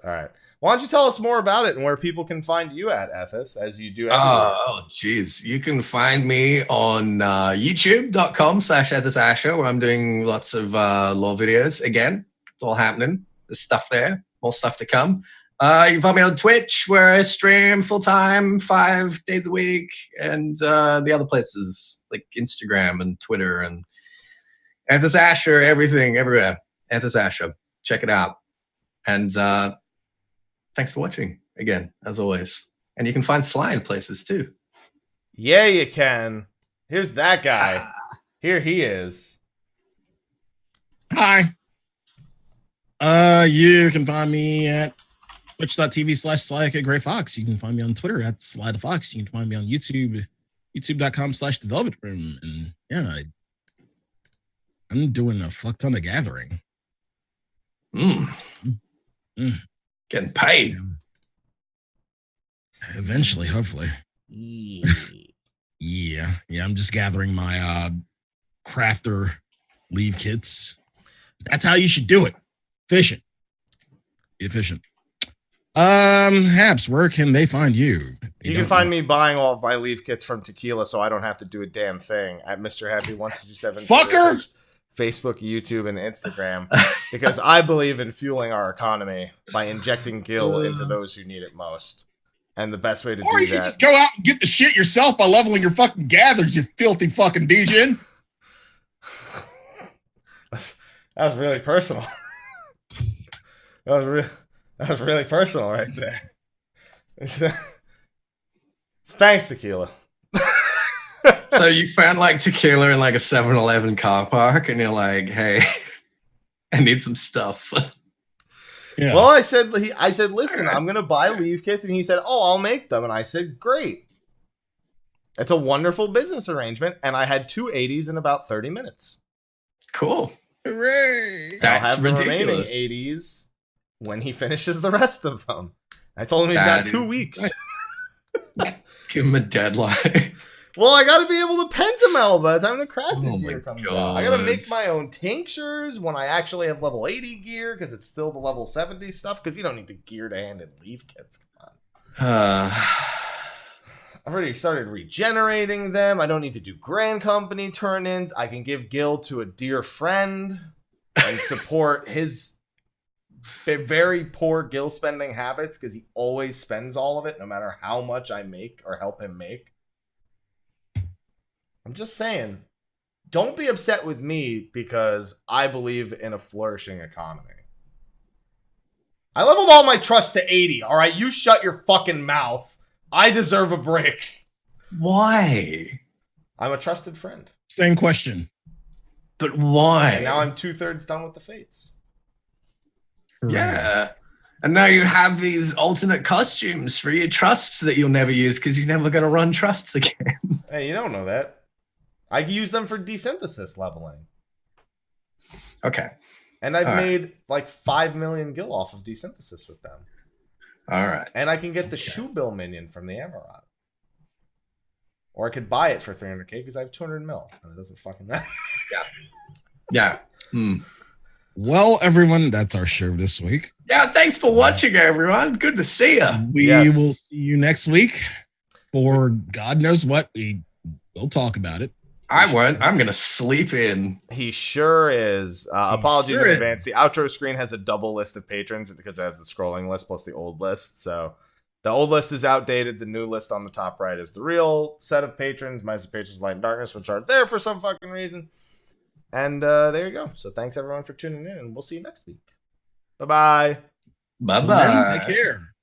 right. Why don't you tell us more about it and where people can find you at, Ethys, as you do everywhere? Oh, geez. You can find me on youtube.com/EthysAsher, where I'm doing lots of lore videos. Again, it's all happening. There's stuff there. More stuff to come. You can find me on Twitch, where I stream full-time 5 days a week, and the other places like Instagram and Twitter and Ethys Asher, everything, everywhere. Ethys Asher. Check it out. And thanks for watching again, as always. And you can find Slyh in places too. Yeah, you can. Here's that guy. Here he is. Hi. You can find me at twitch.tv/Slyakagreyfox. You can find me on Twitter at Slythefox. You can find me on YouTube, youtube.com/thevelvetroom. And yeah, I'm doing a fuck ton of gathering. Getting paid. Eventually, hopefully. Yeah. I'm just gathering my crafter leave kits. That's how you should do it. Efficient. Be efficient. Haps, where can they find you? You can find me buying all of my leave kits from Tequila, so I don't have to do a damn thing at Mr. Happy 1227. Fucker! Facebook, YouTube, and Instagram, because I believe in fueling our economy by injecting gil into those who need it most. And the best way to do that... Or you can just go out and get the shit yourself by leveling your fucking gathers, you filthy fucking degen. That was really personal. That was really personal right there. Thanks, Tequila. So you found like Tequila in like a 7-Eleven car park, and you're like, "Hey, I need some stuff." Yeah. Well, I said, "Listen, I'm gonna buy leave kits," and he said, "Oh, I'll make them," and I said, "Great." It's a wonderful business arrangement, and I had 2 80s in about 30 minutes. Cool. Hooray! That's I'll have ridiculous. The remaining 80s when he finishes the rest of them. I told him he's got 2 weeks. Give him a deadline. Well, I got to be able to pentamel by the time the crafting gear comes out. I got to make my own tinctures when I actually have level 80 gear, because it's still the level 70 stuff, because you don't need to gear to hand and leave kits. Come on. I've already started regenerating them. I don't need to do Grand Company turn-ins. I can give Gil to a dear friend and support his very poor Gil spending habits, because he always spends all of it, no matter how much I make or help him make. I'm just saying, don't be upset with me because I believe in a flourishing economy. I leveled all my trust to 80, all right? You shut your fucking mouth. I deserve a break. Why? I'm a trusted friend. Same question. But why? And now I'm 2/3 done with the fates. Yeah. And now you have these alternate costumes for your trusts that you'll never use because you're never going to run trusts again. Hey, you don't know that. I use them for desynthesis leveling. Okay. And I've made like 5 million gil off of desynthesis with them. All right. And I can get the shoe bill minion from the Amaranth. Or I could buy it for 300k because I have 200 mil. And it doesn't fucking matter. Yeah. Mm. Well, everyone, that's our show this week. Yeah, thanks for watching, everyone. Good to see you. We will see you next week for God knows what. We'll talk about it. I won't. I'm gonna sleep in. He sure is. Apologies in advance. The outro screen has a double list of patrons because it has the scrolling list plus the old list. So the old list is outdated. The new list on the top right is the real set of patrons. Minus the patrons of Light and Darkness, which aren't there for some fucking reason. And there you go. So thanks everyone for tuning in, and we'll see you next week. Bye-bye. Bye-bye. Take care.